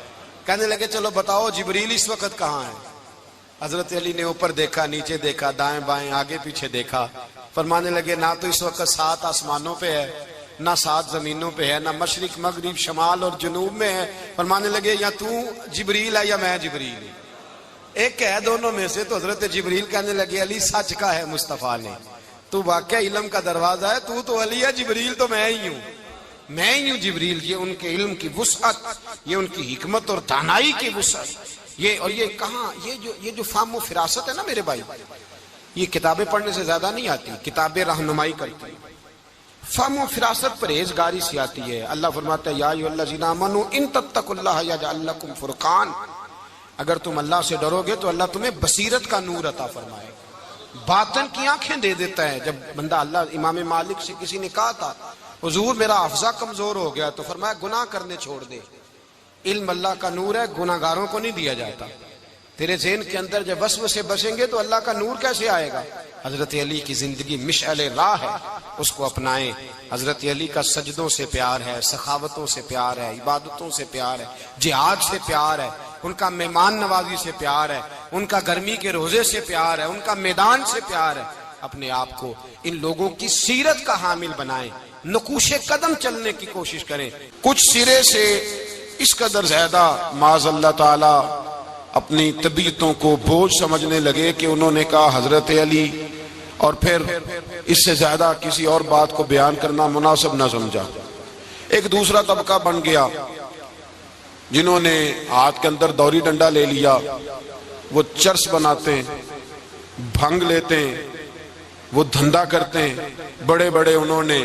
کہنے لگے چلو بتاؤ جبریل اس وقت کہاں ہے؟ حضرت علی نے اوپر دیکھا، نیچے دیکھا، دائیں بائیں آگے پیچھے دیکھا، فرمانے لگے نہ تو اس وقت 7 آسمانوں پہ ہے، نہ 7 زمینوں پہ ہے، نہ مشرق مغرب شمال اور جنوب میں ہے۔ فرمانے لگے یا تو جبریل ہے یا میں جبریل ہوں، ایک ہے دونوں میں سے۔ تو حضرت جبریل کہنے لگے علی سچ کا ہے مصطفیٰ نے، تو واقعہ علم کا دروازہ ہے، تو علی ہے، جبریل تو میں ہی ہوں، میں ہی ہوں جبریل۔ یہ ان کے علم کی وسعت، یہ ان کی حکمت اور دانائی کی وسعت، یہ کہاں یہ جو فہم و فراست ہے نا میرے بھائی، یہ کتابیں پڑھنے سے زیادہ نہیں آتی، کتابیں رہنمائی کرتی ہیں۔ فہم و فراست پرہیزگاری سے آتی ہے۔ اللہ فرماتا ہے یا ایھا الذین آمنوا ان تتقوا اللہ یجعل لکم فرقان، اگر تم اللہ سے ڈرو گے تو اللہ تمہیں بصیرت کا نور عطا فرمائے گا، باطن کی آنکھیں دے دیتا ہے۔ جب بندہ اللہ امام مالک سے کسی نے کہا تھا حضور میرا حافظہ کمزور ہو گیا، تو فرمایا گناہ کرنے چھوڑ دے، علم اللہ کا نور ہے، گناہ گاروں کو نہیں دیا جاتا۔ تیرے ذہن کے اندر جب وسوسے بسیں گے تو اللہ کا نور کیسے آئے گا؟ حضرت علی کی زندگی مشعل راہ ہے، اس کو اپنائیں۔ حضرت علی کا سجدوں سے پیار ہے، سخاوتوں سے پیار ہے، عبادتوں سے پیار ہے، جہاد سے پیار ہے، ان کا مہمان نوازی سے پیار ہے، ان کا گرمی کے روزے سے پیار ہے، ان کا میدان سے پیار ہے۔ اپنے آپ کو ان لوگوں کی سیرت کا حامل بنائیں، نقوش قدم چلنے کی کوشش کریں۔ کچھ سرے سے اس قدر زیادہ معاذ اللہ تعالی اپنی طبیعتوں کو بوجھ سمجھنے لگے کہ انہوں نے کہا حضرت علی، اور پھر اس سے زیادہ کسی اور بات کو بیان کرنا مناسب نہ سمجھا۔ ایک دوسرا طبقہ بن گیا جنہوں نے ہاتھ کے اندر دوری ڈنڈا لے لیا، وہ چرس بناتے ہیں، بھنگ لیتے ہیں، وہ دھندا کرتے ہیں، بڑے بڑے انہوں نے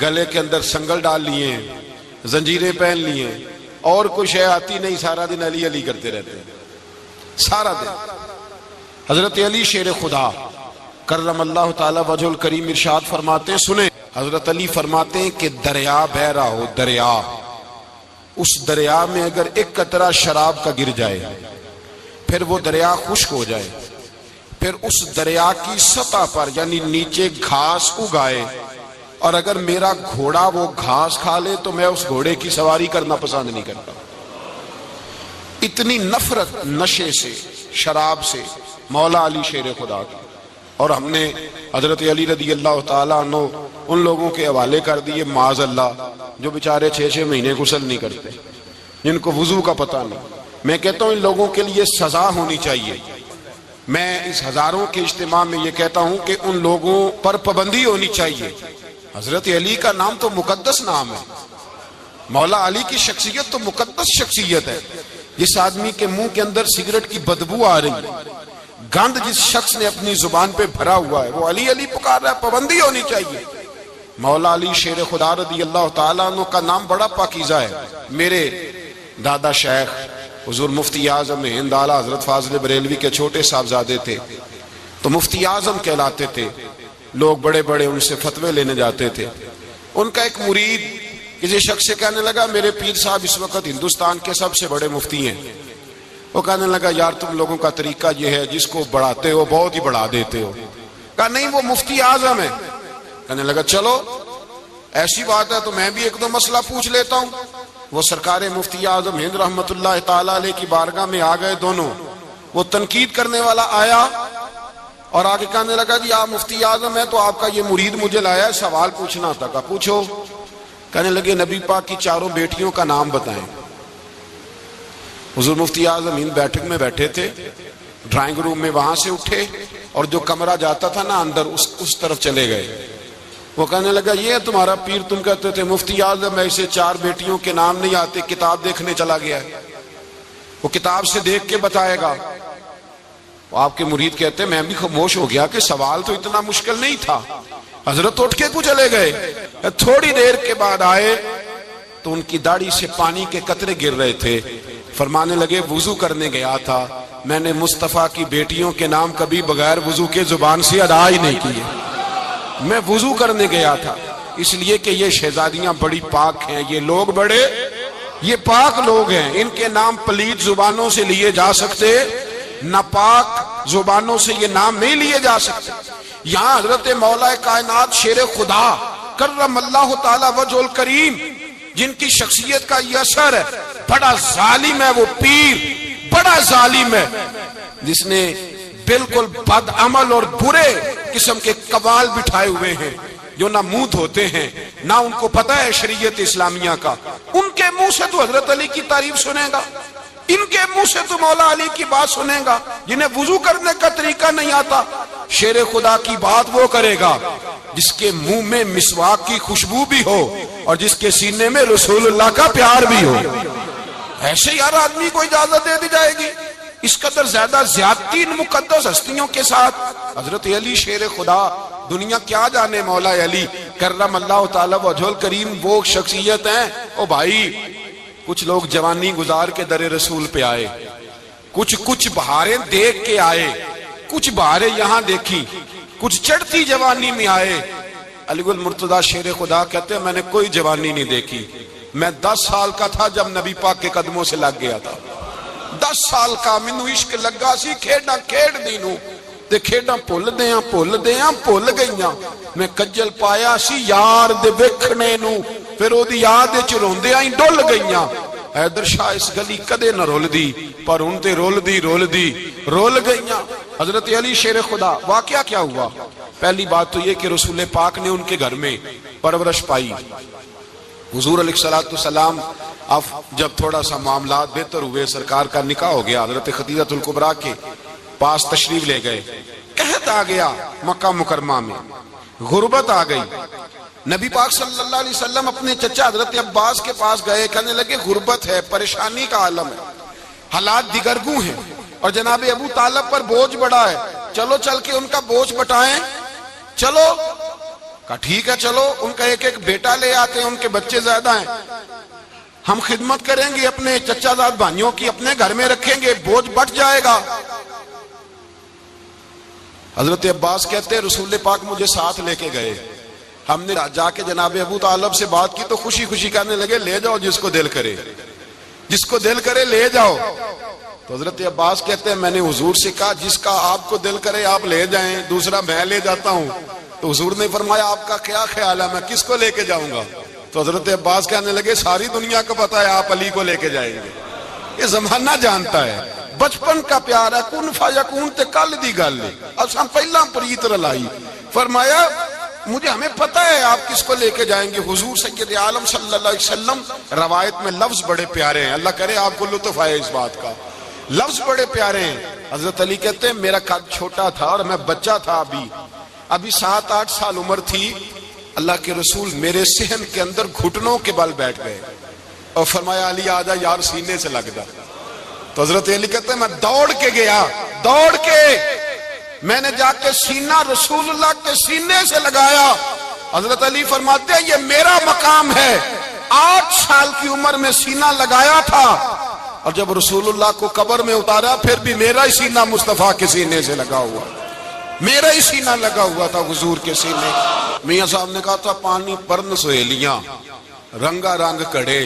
گلے کے اندر سنگل ڈال لیے ہیں، زنجیریں پہن لیے ہیں، اور کوئی شے آتی نہیں، سارا دن علی علی کرتے رہتے ہیں سارا دن۔ حضرت علی شیر خدا کرم اللہ تعالی وجہ الکریم ارشاد فرماتے ہیں، سنیں حضرت علی فرماتے ہیں کہ دریا بہ رہا ہو، دریا، اس دریا میں اگر ایک قطرہ شراب کا گر جائے، پھر وہ دریا خشک ہو جائے، پھر اس دریا کی سطح پر یعنی نیچے گھاس اگائے، اور اگر میرا گھوڑا وہ گھاس کھا لے تو میں اس گھوڑے کی سواری کرنا پسند نہیں کرتا۔ اتنی نفرت نشے سے، شراب سے مولا علی شیر خدا کی۔ اور ہم نے حضرت علی رضی اللہ تعالیٰ عنہ ان لوگوں کے حوالے کر دیے معاذ اللہ جو بیچارے 6 مہینے غسل نہیں کرتے، جن کو وضو کا پتہ نہیں۔ میں کہتا ہوں ان لوگوں کے لیے سزا ہونی چاہیے۔ میں اس ہزاروں کے اجتماع میں یہ کہتا ہوں کہ ان لوگوں پر پابندی ہونی چاہیے۔ حضرت علی کا نام تو مقدس نام ہے، مولا علی کی شخصیت تو مقدس شخصیت ہے۔ جس آدمی کے منہ کے اندر سگریٹ کی بدبو آ رہی ہے، گند جس شخص نے اپنی زبان پہ بھرا ہوا ہے، وہ علی علی پکار رہا ہے، پابندی ہونی چاہیے۔ مولا علی شیر خدا رضی اللہ تعالیٰ عنہ کا نام بڑا پاکیزہ ہے۔ میرے دادا شیخ حضور مفتی اعظم ہند اعلیٰ حضرت فاضل بریلوی کے چھوٹے صاحبزادے تھے، تو مفتی اعظم کہلاتے تھے، لوگ بڑے بڑے ان سے فتوے لینے جاتے تھے۔ ان کا ایک مرید کسی شخص سے کہنے لگا میرے پیر صاحب اس وقت ہندوستان کے سب سے بڑے مفتی ہیں۔ وہ کہنے لگا یار تم لوگوں کا طریقہ یہ ہے جس کو بڑھاتے ہو بہت ہی بڑھا دیتے ہو۔ کہا نہیں وہ مفتی اعظم ہے۔ کہنے لگا چلو ایسی بات ہے تو میں بھی ایک دو مسئلہ پوچھ لیتا ہوں۔ وہ سرکار مفتی اعظم ہند رحمت اللہ تعالیٰ علیہ کی بارگاہ میں آ گئے دونوں۔ وہ تنقید کرنے والا آیا اور آگے کہنے لگا جی آپ مفتی اعظم ہیں تو آپ کا یہ مرید مجھے لایا ہے سوال پوچھنا تھا۔ کہا پوچھو۔ کہنے لگے نبی پاک کی 4 بیٹیوں کا نام بتائیں۔ حضور مفتی اعظم ہند بیٹھک میں بیٹھے تھے، ڈرائنگ روم میں، وہاں سے اٹھے اور جو کمرہ جاتا تھا نا اندر اس طرف چلے گئے۔ وہ کہنے لگا یہ ہے تمہارا پیر، تم کہتے تھے مفتی اعظم ایسے 4 بیٹیوں کے نام نہیں آتے، کتاب دیکھنے چلا گیا ہے، وہ کتاب سے دیکھ کے بتائے گا۔ وہ آپ کے مرید کہتے ہیں میں بھی خاموش ہو گیا کہ سوال تو اتنا مشکل نہیں تھا۔ حضرت اٹھ کے کو چلے گئے، تھوڑی دیر کے بعد آئے تو ان کی داڑھی سے پانی کے قطرے گر رہے تھے۔ فرمانے لگے وضو کرنے گیا تھا، میں نے مصطفیٰ کی بیٹیوں کے نام کبھی بغیر وضو کے زبان سے ادا ہی نہیں کیے، میں وضو کرنے گیا تھا، اس لیے کہ یہ شہزادیاں بڑی پاک ہیں، یہ لوگ بڑے یہ پاک لوگ ہیں، ان کے نام پلید زبانوں سے لیے جا سکتے، ناپاک زبانوں سے یہ نام نہیں لیے جا سکتے۔ یہاں حضرت مولا کائنات شیر خدا کرم اللہ تعالی وجہ الکریم، جن کی شخصیت کا یہ اثر ہے، بڑا ظالم ہے وہ پیر، بڑا ظالم ہے جس نے بالکل بد عمل اور برے قسم کے قوال بٹھائے ہوئے ہیں، جو نہ منہ دھوتے ہیں نہ ان کو پتہ ہے شریعت اسلامیہ کا۔ ان کے منہ سے تو حضرت علی کی تعریف سنے گا، ان کے منہ سے تو مولا علی کی بات سنے گا، جنہیں وضو کرنے کا طریقہ نہیں آتا۔ شیر خدا کی بات وہ کرے گا جس کے منہ میں مسواک کی خوشبو بھی ہو اور جس کے سینے میں رسول اللہ کا پیار بھی ہو۔ ایسے یار آدمی کو اجازت دے دی جائے گی؟ اس قدر زیادہ زیادتی ان مقدس ہستیوں کے ساتھ۔ حضرت علی شیر خدا، دنیا کیا جانے مولا علی کرم اللہ تعالی وجہ الکریم، وہ شخصیت ہیں۔ او بھائی، کچھ لوگ جوانی گزار کے در رسول پہ آئے، کچھ بہاریں دیکھ کے آئے، کچھ بہاریں یہاں دیکھی، کچھ چڑھتی جوانی میں آئے۔ علی گل مرتضیٰ شیر خدا کہتے ہیں میں نے کوئی جوانی نہیں دیکھی، میں 10 سال کا تھا جب نبی پاک کے قدموں سے لگ گیا تھا، 10 سال کا مینوں عشق لگا سی، کھیڈاں کھیڈ دینوں تے کھیڈاں بھول گئیاں، میں کجل پایا سی یار دے ویکھنے نوں، پھر او دی یاد وچ روندیاں ہی ڈل گئیاں۔ حیدر شاہ اس گلی کدے نہ رول دی، پر ہن تے رول گئیاں۔ حضرت علی شیر خدا، واقعہ کیا ہوا؟ پہلی بات تو یہ کہ رسول پاک نے ان کے گھر میں پرورش پائی۔ حضور علیہ السلام اب جب تھوڑا سا معاملات بہتر ہوئے، سرکار کا نکاح ہو گیا، حضرت خدیجہ الکبریٰ کے پاس تشریف لے گئے، قحط آ گیا مکہ مکرمہ میں، غربت آ گئی۔ نبی پاک صلی اللہ علیہ وسلم اپنے چچا حضرت عباس کے پاس گئے، کہنے لگے غربت ہے، پریشانی کا عالم ہے، حالات دیگرگوں ہیں، اور جناب ابو طالب پر بوجھ بڑا ہے، چلو چل کے ان کا بوجھ بٹائیں۔ چلو، کہا ٹھیک ہے چلو، ان کا ایک بیٹا لے آتے ہیں، ان کے بچے زیادہ ہیں، ہم خدمت کریں گے اپنے چچا زاد بھائیوں کی، اپنے گھر میں رکھیں گے، بوجھ بٹ جائے گا۔ حضرت عباس کہتے ہیں رسول پاک مجھے ساتھ لے کے گئے، ہم نے جا کے جناب ابو طالب سے بات کی تو خوشی خوشی کہنے لگے لے جاؤ جس کو دل کرے لے جاؤ۔ تو حضرت عباس کہتے ہیں میں نے حضور سے کہا جس کا آپ کو دل کرے آپ لے جائیں، دوسرا میں لے جاتا ہوں۔ تو حضور نے فرمایا آپ کا کیا خیال ہے، میں کس کو لے کے جاؤں گا؟ تو حضرت عباس کہنے لگے ساری دنیا کو پتا ہے آپ علی کو لے کے جائیں گے، یہ زمانہ جانتا ہے، بچپن کا پیار ہے، کن فیکون تے کل دی گل ہے، اب ہم پہلا پریت رلائی۔ فرمایا مجھے ہمیں پتہ ہے آپ کس کو لے کے جائیں گے۔ حضور سید عالم صلی اللہ علیہ وسلم، روایت میں لفظ بڑے پیارے ہیں، اللہ کرے آپ کو لطف آئے اس بات کا، لفظ بڑے پیارے ہیں۔ حضرت علی کہتے ہیں میرا قد چھوٹا تھا اور میں بچہ تھا، ابھی 7-8 سال عمر تھی، اللہ کے رسول میرے صحن کے اندر گھٹنوں کے بل بیٹھ گئے اور فرمایا علی آجا یار سینے سے لگ جا۔ تو حضرت علی کہتے ہیں میں دوڑ کے گیا، میں نے جا کے سینہ رسول اللہ کے سینے سے لگایا۔ حضرت علی فرماتے ہیں یہ میرا مقام ہے، 8 سال کی عمر میں سینہ لگایا تھا، اور جب رسول اللہ کو قبر میں اتارا پھر بھی میرا ہی سینہ مصطفیٰ کے سینے سے لگا ہوا، میرا ہی سینہ لگا ہوا تھا حضور کے سینے۔ میاں صاحب نے کہا تھا پانی پرن سہیلیاں رنگا رنگ کڑے،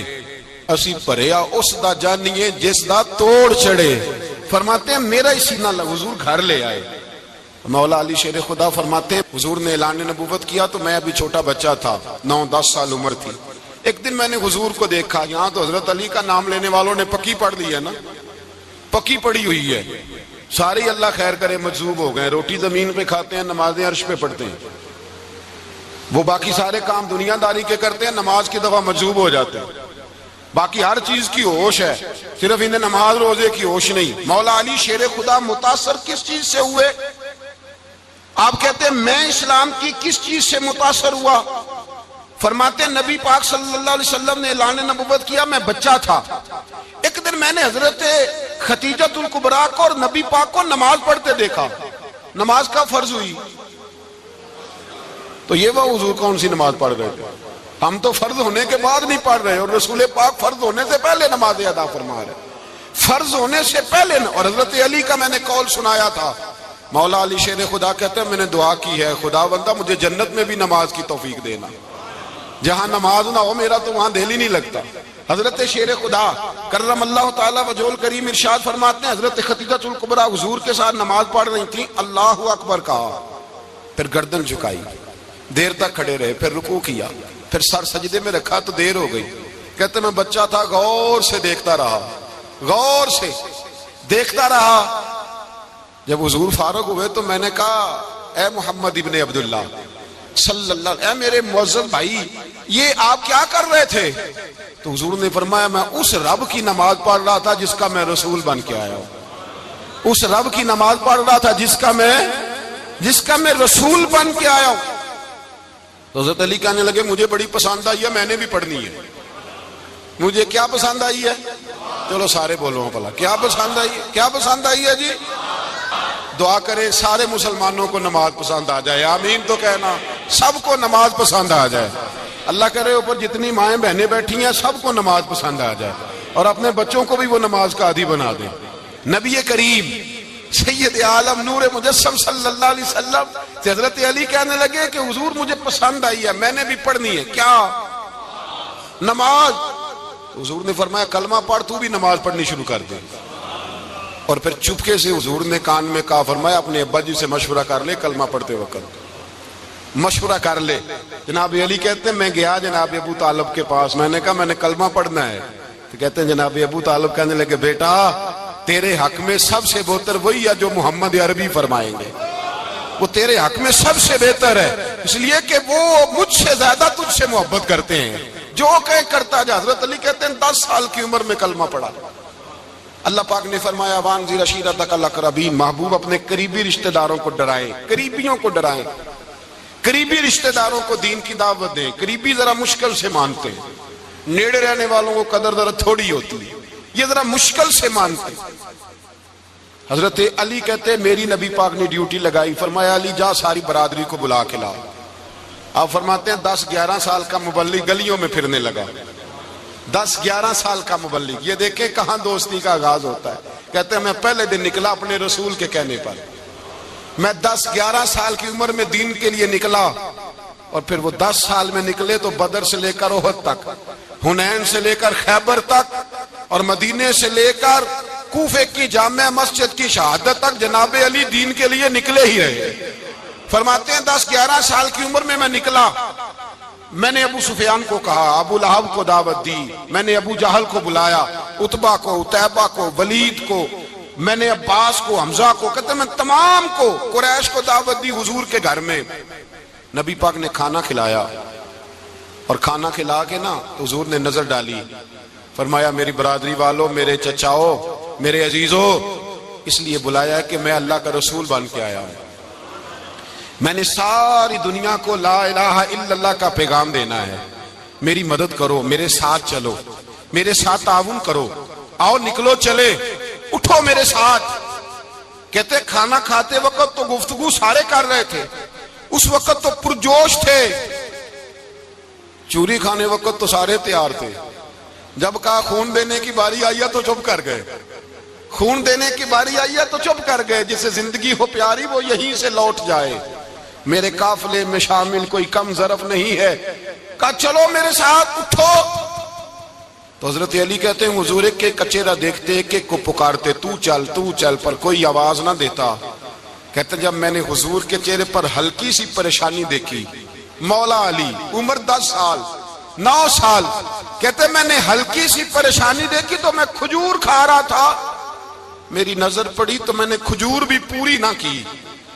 اسی پریا اس دا جانیے جس دا توڑ چڑے۔ فرماتے ہیں میرا ہی سینہ لگا، حضور گھر لے آئے۔ مولا علی شیر خدا فرماتے ہیں حضور نے اعلان نبوت کیا تو میں ابھی چھوٹا بچہ تھا، 9-10 سال عمر تھی۔ ایک دن میں نے حضور کو دیکھا، یہاں تو حضرت علی کا نام لینے والوں نے پکی پڑھ لی ہے نا، پکی پڑی ہوئی ہے، سارے اللہ خیر کرے مجذوب ہو گئے، روٹی زمین پہ کھاتے ہیں، نمازیں عرش پہ پڑھتے ہیں، وہ باقی سارے کام دنیا داری کے کرتے ہیں، نماز کی دفعہ مجذوب ہو جاتے ہیں۔ باقی ہر چیز کی ہوش ہے، صرف انہیں نماز روزے کی ہوش نہیں۔ مولا علی شیر خدا متاثر کس چیز سے ہوئے؟ آپ کہتے ہیں میں اسلام کی کس چیز سے متاثر ہوا؟ فرماتے ہیں نبی پاک صلی اللہ علیہ وسلم نے اعلان نبوت کیا، میں بچہ تھا، ایک دن میں نے حضرت خدیجۃ الکبریٰ کو اور نبی پاک کو نماز پڑھتے دیکھا۔ نماز کا فرض ہوئی تو یہ وہ حضور کون سی نماز پڑھ رہے تھے؟ ہم تو فرض ہونے کے بعد نہیں پڑھ رہے، اور رسول پاک فرض ہونے سے پہلے نماز ادا فرما رہے، فرض ہونے سے پہلے۔ اور حضرت علی کا میں نے قول سنایا تھا، مولا علی شیر خدا کہتے ہیں میں نے دعا کی ہے، خدا بندہ مجھے جنت میں بھی نماز کی توفیق دینا، جہاں نماز نہ ہو میرا تو وہاں دل ہی نہیں لگتا۔ حضرت شیر خدا کرم اللہ تعالیٰ وجہہ الکریم ارشاد فرماتے ہیں حضرت خدیجۃ الکبریٰ حضور کے ساتھ نماز پڑھ رہی تھیں، اللہ اکبر کہا، پھر گردن جھکائی، دیر تک کھڑے رہے، پھر رکوع کیا، پھر سر سجدے میں رکھا تو دیر ہو گئی۔ کہتے میں بچہ تھا، غور سے دیکھتا رہا، غور سے دیکھتا رہا۔ جب حضور فارغ ہوئے تو میں نے کہا اے محمد ابن عبداللہ صلی اللہ علیہ، اے میرے معزز بھائی یہ آپ کیا کر رہے تھے؟ تو حضور نے فرمایا میں اس رب کی نماز پڑھ رہا تھا جس کا میں رسول بن کے آیا ہوں، اس رب کی نماز پڑھ رہا تھا جس کا میں رسول بن کے آیا ہوں۔ تو حضرت علی کہنے لگے مجھے بڑی پسند آئی ہے، میں نے بھی پڑھنی ہے۔ مجھے کیا پسند آئی ہے؟ چلو سارے بولو پلا، کیا پسند آئی ہے؟ کیا پسند آئی ہے جی؟ دعا کرے سارے مسلمانوں کو نماز پسند آ جائے، آمین تو کہنا، سب کو نماز پسند آ جائے۔ اللہ کرے اوپر جتنی مائیں بہنیں بیٹھی ہیں سب کو نماز پسند آ جائے، اور اپنے بچوں کو بھی وہ نماز کا عادی بنا دیں۔ نبی کریم سید عالم نور مجسم صلی اللہ علیہ وسلم سے حضرت علی کہنے لگے کہ حضور مجھے پسند آئی ہے، میں نے بھی پڑھنی ہے، کیا؟ نماز۔ حضور نے فرمایا کلمہ پڑھ، تو بھی نماز پڑھنی شروع کر دے۔ اور پھر چپکے سے حضور نے کان میں کہا، فرمایا اپنے ابا جی سے مشورہ کر لے، کلمہ پڑھتے وقت مشورہ کر لے۔ جناب علی کہتے ہیں میں گیا جناب ابو طالب کے پاس، میں نے کہا میں نے کلمہ پڑھنا ہے، تو کہتے ہیں جناب ابو طالب کہنے لگے بیٹا تیرے حق میں سب سے بہتر وہی ہے جو محمد عربی فرمائیں گے، وہ تیرے حق میں سب سے بہتر ہے، اس لیے کہ وہ مجھ سے زیادہ تجھ سے محبت کرتے ہیں، جو کہیں کرتا جا۔ حضرت علی کہتے ہیں 10 سال کی عمر میں کلمہ پڑھا۔ اللہ پاک نے فرمایا وانذر عشیرتک الاقربین، محبوب اپنے قریبی رشتہ داروں کو ڈرائیں، قریبیوں کو ڈرائیں، قریبی رشتہ داروں کو دین کی دعوت دیں۔ قریبی ذرا مشکل سے مانتے ہیں، نیڑے رہنے والوں کو قدر ذرا تھوڑی ہوتی ہے، یہ ذرا مشکل سے مانتے ہیں۔ حضرت علی کہتے ہیں میری نبی پاک نے ڈیوٹی لگائی، فرمایا علی جا ساری برادری کو بلا کے لا۔ آپ فرماتے ہیں 10-11 سال کا مبلغ گلیوں میں پھرنے لگا، 10-11 سال کا مبلغ، یہ دیکھیں کہاں دوستی کا آغاز ہوتا ہے۔ کہتے ہیں میں پہلے دن نکلا اپنے رسول کے کہنے پر، میں 10-11 سال کی عمر میں دین کے لیے نکلا، اور پھر وہ 10 سال میں نکلے تو بدر سے لے کر احد تک، حنین سے لے کر خیبر تک، اور مدینے سے لے کر کوفے کی جامع مسجد کی شہادت تک جناب علی دین کے لیے نکلے ہی رہے۔ فرماتے ہیں 10-11 سال کی عمر میں میں نکلا، میں نے ابو سفیان کو کہا، ابو لہب کو دعوت دی، میں نے ابو جہل کو بلایا، عتبہ کو، عتیبہ کو، ولید کو، میں نے عباس کو، حمزہ کو، کہتے ہیں میں تمام کو، قریش کو دعوت دی حضور کے گھر میں۔ نبی پاک نے کھانا کھلایا، اور کھانا کھلا کے نا حضور نے نظر ڈالی، فرمایا میری برادری والوں، میرے چچاؤ، میرے عزیزو، اس لیے بلایا ہے کہ میں اللہ کا رسول بن کے آیا ہوں، میں نے ساری دنیا کو لا الہ الا اللہ کا پیغام دینا ہے، میری مدد کرو، میرے ساتھ چلو، میرے ساتھ تعاون کرو، آؤ نکلو چلے، اٹھو میرے ساتھ۔ کہتے کھانا کھاتے وقت تو گفتگو سارے کر رہے تھے، اس وقت تو پرجوش تھے، چوری کھانے وقت تو سارے تیار تھے، جب کہا خون دینے کی باری آئی ہے تو چپ کر گئے، خون دینے کی باری آئی ہے تو چپ کر گئے، جسے زندگی ہو پیاری وہ یہیں سے لوٹ جائے، میرے قافلے میں شامل کوئی کم ظرف نہیں ہے، کہا چلو میرے ساتھ اٹھو۔ تو حضرت علی کہتے ہیں حضور ایک ایک کچیرا دیکھتے، ایک ایک کو پکارتے، تو چل، پر کوئی آواز نہ دیتا۔ کہتے ہیں جب میں نے حضور کے چہرے پر ہلکی سی پریشانی دیکھی، مولا علی عمر 10 سال 9 سال، کہتے ہیں میں نے ہلکی سی پریشانی دیکھی تو میں کھجور کھا رہا تھا، میری نظر پڑی تو میں نے کھجور بھی پوری نہ کی،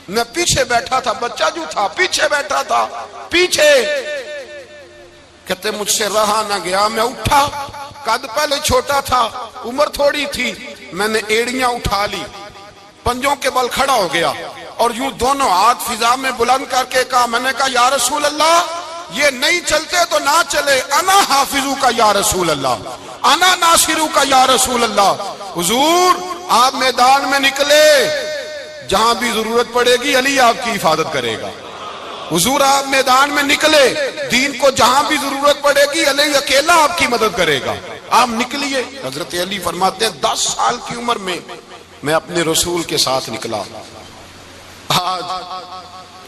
میں پیچھے بیٹھا تھا، بچہ جو تھا پیچھے بیٹھا تھا، پیچھے۔ کہتے مجھ سے رہا نہ گیا، میں اٹھا قد پہلے چھوٹا تھا، عمر تھوڑی تھی، میں نے ایڑیاں اٹھا لی، پنجوں کے بل کھڑا ہو گیا اور یوں دونوں ہاتھ فضا میں بلند کر کے کہا، میں نے کہا یا رسول اللہ یہ نہیں چلتے تو نہ چلے، انا حافظو کا یا رسول اللہ، انا ناصرو کا یا رسول اللہ۔ حضور آپ میدان میں نکلے، جہاں بھی ضرورت پڑے گی علی آپ کی حفاظت کرے گا۔ حضور آپ میدان میں نکلے، دین کو جہاں بھی ضرورت پڑے گی علی اکیلا آپ کی مدد کرے گا۔ آپ نکلیے۔ حضرت علی فرماتے ہیں 10 سال کی عمر میں اپنے رسول کے ساتھ نکلا۔ آج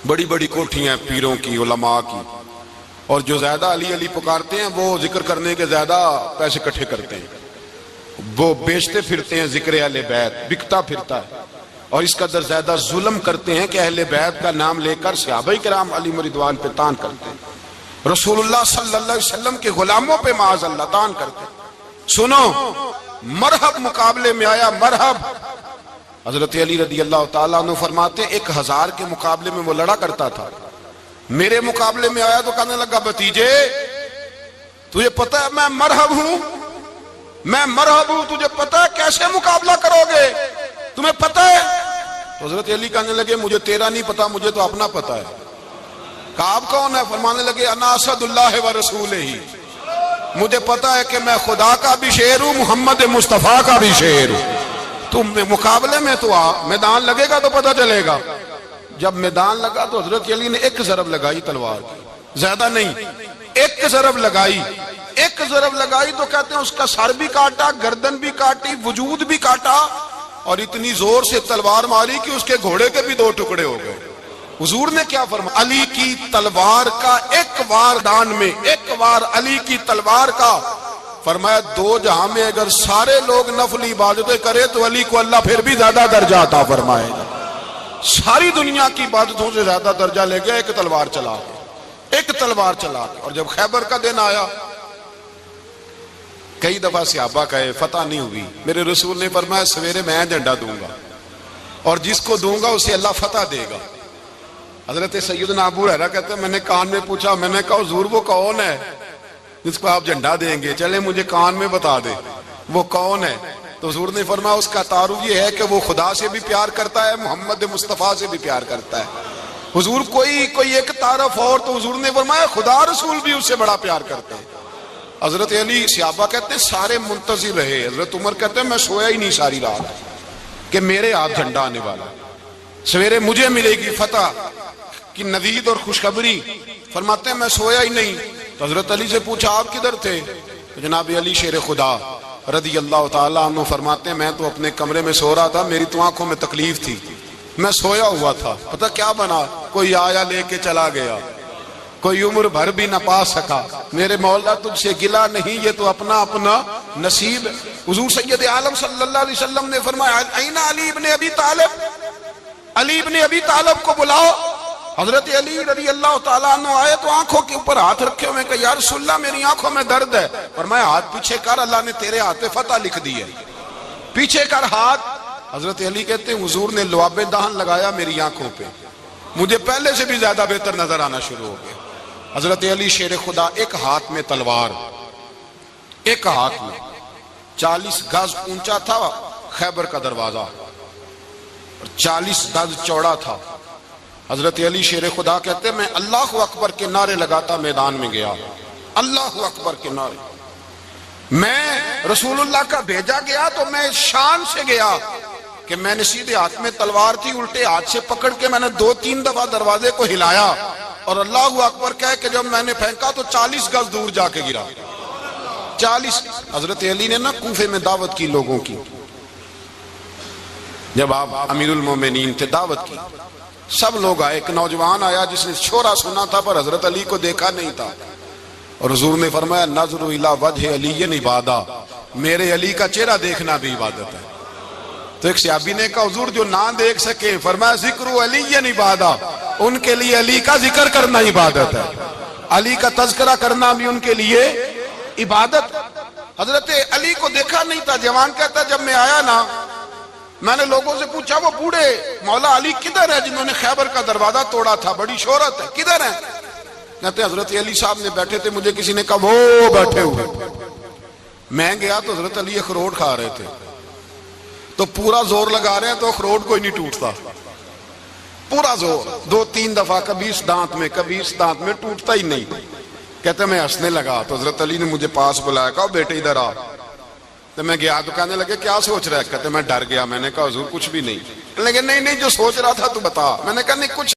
بڑی بڑی کوٹھیاں پیروں کی، علماء کی، اور جو زیادہ علی علی پکارتے ہیں وہ ذکر کرنے کے زیادہ پیسے اکٹھے کرتے ہیں، وہ بیچتے پھرتے ہیں ذکر اہل بیت، بکتا پھرتا ہے، اور اس قدر زیادہ ظلم کرتے ہیں کہ اہل بیت کا نام لے کر صحابہ کرام علی رضوان پہ تان کرتے ہیں، رسول اللہ صلی اللہ علیہ وسلم کے غلاموں پہ معاذ اللہ تان کرتے ہیں۔ سنو، مرحب مقابلے میں آیا، مرحب۔ حضرت علی رضی اللہ تعالیٰ عنہ فرماتے ہیں 1000 کے مقابلے میں وہ لڑا کرتا تھا، میرے مقابلے میں آیا تو کہنے لگا بھتیجے تجھے پتہ ہے میں مرحب ہوں، میں مرحب ہوں، تجھے پتہ ہے کیسے مقابلہ کرو گے، تمہیں پتہ ہے؟ تو حضرت علی کہنے لگے مجھے تیرا نہیں پتا، مجھے تو اپنا پتہ ہے۔ کہا آپ کون ہے؟ فرمانے لگے انا اسد اللہ و رسولہ، مجھے پتا ہے کہ میں خدا کا بھی شعر ہوں، محمد مصطفیٰ کا بھی شعر ہوں۔ تم مقابلے میں تو آ، میدان لگے گا تو پتہ چلے گا۔ جب میدان لگا تو حضرت علی نے ایک ضرب لگائی تلوار کی، زیادہ نہیں، ایک ضرب لگائی، ایک ضرب لگائی تو کہتے ہیں اس کا سر بھی کاٹا، گردن بھی کاٹی، وجود بھی کاٹا، اور اتنی زور سے تلوار ماری کہ اس کے گھوڑے کے بھی 2 ٹکڑے ہو گئے۔ حضور نے کیا فرمایا؟ علی کی تلوار کا ایک وار دان میں، ایک وار علی کی تلوار کا، فرمایا 2 جہاں میں اگر سارے لوگ نفلی عبادتیں کرے تو علی کو اللہ پھر بھی زیادہ درجہ عطا فرمائے گا۔ ساری دنیا کی عبادتوں سے زیادہ درجہ لے گیا ایک تلوار چلا کے، ایک تلوار چلا کے۔ اور جب خیبر کا دن آیا، کئی دفعہ صحابہ کہے فتح نہیں ہوئی، میرے رسول نے فرمایا سویرے میں جھنڈا دوں گا اور جس کو دوں گا اسے اللہ فتح دے گا۔ حضرت سیدنا ابو ہریرہ کہتے ہیں میں نے کان میں پوچھا، میں نے کہا حضور وہ کون ہے جس کو آپ جھنڈا دیں گے؟ چلے مجھے کان میں بتا دے وہ کون ہے۔ تو حضور نے فرمایا اس کا تعارف یہ ہے کہ وہ خدا سے بھی پیار کرتا ہے، محمد مصطفیٰ سے بھی پیار کرتا ہے۔ حضور کوئی ایک تعارف اور، تو حضور نے فرمایا خدا رسول بھی اس سے بڑا پیار کرتے ہیں۔ حضرت علی صحابہ کہتے ہیں سارے منتظر رہے، حضرت عمر کہتے ہیں میں سویا ہی نہیں ساری رات کہ میرے ہاتھ جھنڈا آنے والا، سویرے مجھے ملے گی فتح کی نوید اور خوشخبری۔ فرماتے ہیں میں سویا ہی نہیں۔ تو حضرت علی سے پوچھا آپ کدھر تھے؟ جناب علی شیر خدا رضی اللہ تعالیٰ عنہ فرماتے ہیں میں تو اپنے کمرے میں سو رہا تھا، میری تو آنکھوں میں تکلیف تھی، میں سویا ہوا تھا، پتہ کیا بنا، کوئی آیا لے کے چلا گیا، کوئی عمر بھر بھی نہ پا سکا۔ میرے مولا تجھ سے گلا نہیں، یہ تو اپنا اپنا نصیب۔ حضور سید عالم صلی اللہ علیہ وسلم نے فرمایا این علی ابن ابی طالب، علی ابن ابی طالب کو بلاؤ۔ حضرت علی رضی اللہ تعالیٰ عنہ آئے تو آنکھوں کے اوپر ہاتھ رکھے ہوئے کہ یا رسول اللہ میری آنکھوں میں درد ہے۔ فرمایا ہاتھ پیچھے کر، اللہ نے تیرے ہاتھ پہ فتح لکھ دی ہے، پیچھے کر ہاتھ۔ حضرت علی کہتے ہیں حضور نے لعاب دہن لگایا میری آنکھوں پہ، مجھے پہلے سے بھی زیادہ بہتر نظر آنا شروع ہو گیا۔ حضرت علی شیر خدا، ایک ہاتھ میں تلوار، ایک ہاتھ میں 40 گز اونچا تھا خیبر کا دروازہ، 40 گز چوڑا تھا۔ حضرت علی شیر خدا کہتے ہیں میں اللہ اکبر کے نعرے لگاتا میدان میں گیا، اللہ اکبر کے نعرے۔ میں رسول اللہ کا بھیجا گیا تو میں شان سے گیا کہ میں نے سیدھے ہاتھ میں تلوار تھی، الٹے ہاتھ سے پکڑ کے میں نے 2-3 دفعہ دروازے کو ہلایا اور اللہ اکبر کہہ کہ جب میں نے پھینکا تو 40 گز دور جا کے گرا۔ 40۔ حضرت علی نے نا کوفے میں دعوت کی لوگوں کی، جب آپ امیر المومنین تھے دعوت کی، سب لوگ آئے۔ ایک نوجوان آیا جس نے شورا سنا تھا پر حضرت علی کو دیکھا نہیں تھا، اور حضور نے فرمایا نظر الی وجہ علی عبادہ، میرے علی کا چہرہ دیکھنا بھی عبادت ہے۔ تو ایک صحابی نے کہا حضور جو نہ دیکھ سکے، فرمایا ذکر علی عبادہ، ان کے لیے علی کا ذکر کرنا عبادت ہے، علی کا تذکرہ کرنا بھی ان کے لیے عبادت۔ حضرت علی کو دیکھا نہیں تھا۔ جوان کہتا جب میں آیا نا، میں نے لوگوں سے پوچھا وہ بوڑھے مولا علی کدھر ہے جنہوں نے خیبر کا دروازہ توڑا تھا، بڑی شہرت ہے، کدھر ہیں؟ کہتے ہیں حضرت علی صاحب نے بیٹھے تھے، مجھے کسی نے کہا وہ بیٹھے ہوئے۔ میں گیا تو حضرت علی اخروٹ کھا رہے تھے، تو پورا زور لگا رہے ہیں تو اخروٹ کوئی نہیں ٹوٹتا، پورا زور 2-3 دفعہ، کبھی اس دانت میں کبھی اس دانت میں، ٹوٹتا ہی نہیں۔ کہتے میں ہنسنے لگا تو حضرت علی نے مجھے پاس بلایا، کہا بیٹے ادھر آ۔ تو میں گیا تو کہنے لگے کیا سوچ رہا ہے؟ کہتے میں ڈر گیا۔ میں نے کہا حضور کچھ بھی نہیں۔ لیکن نہیں جو سوچ رہا تھا تو بتا۔ میں نے کہا نہیں کچھ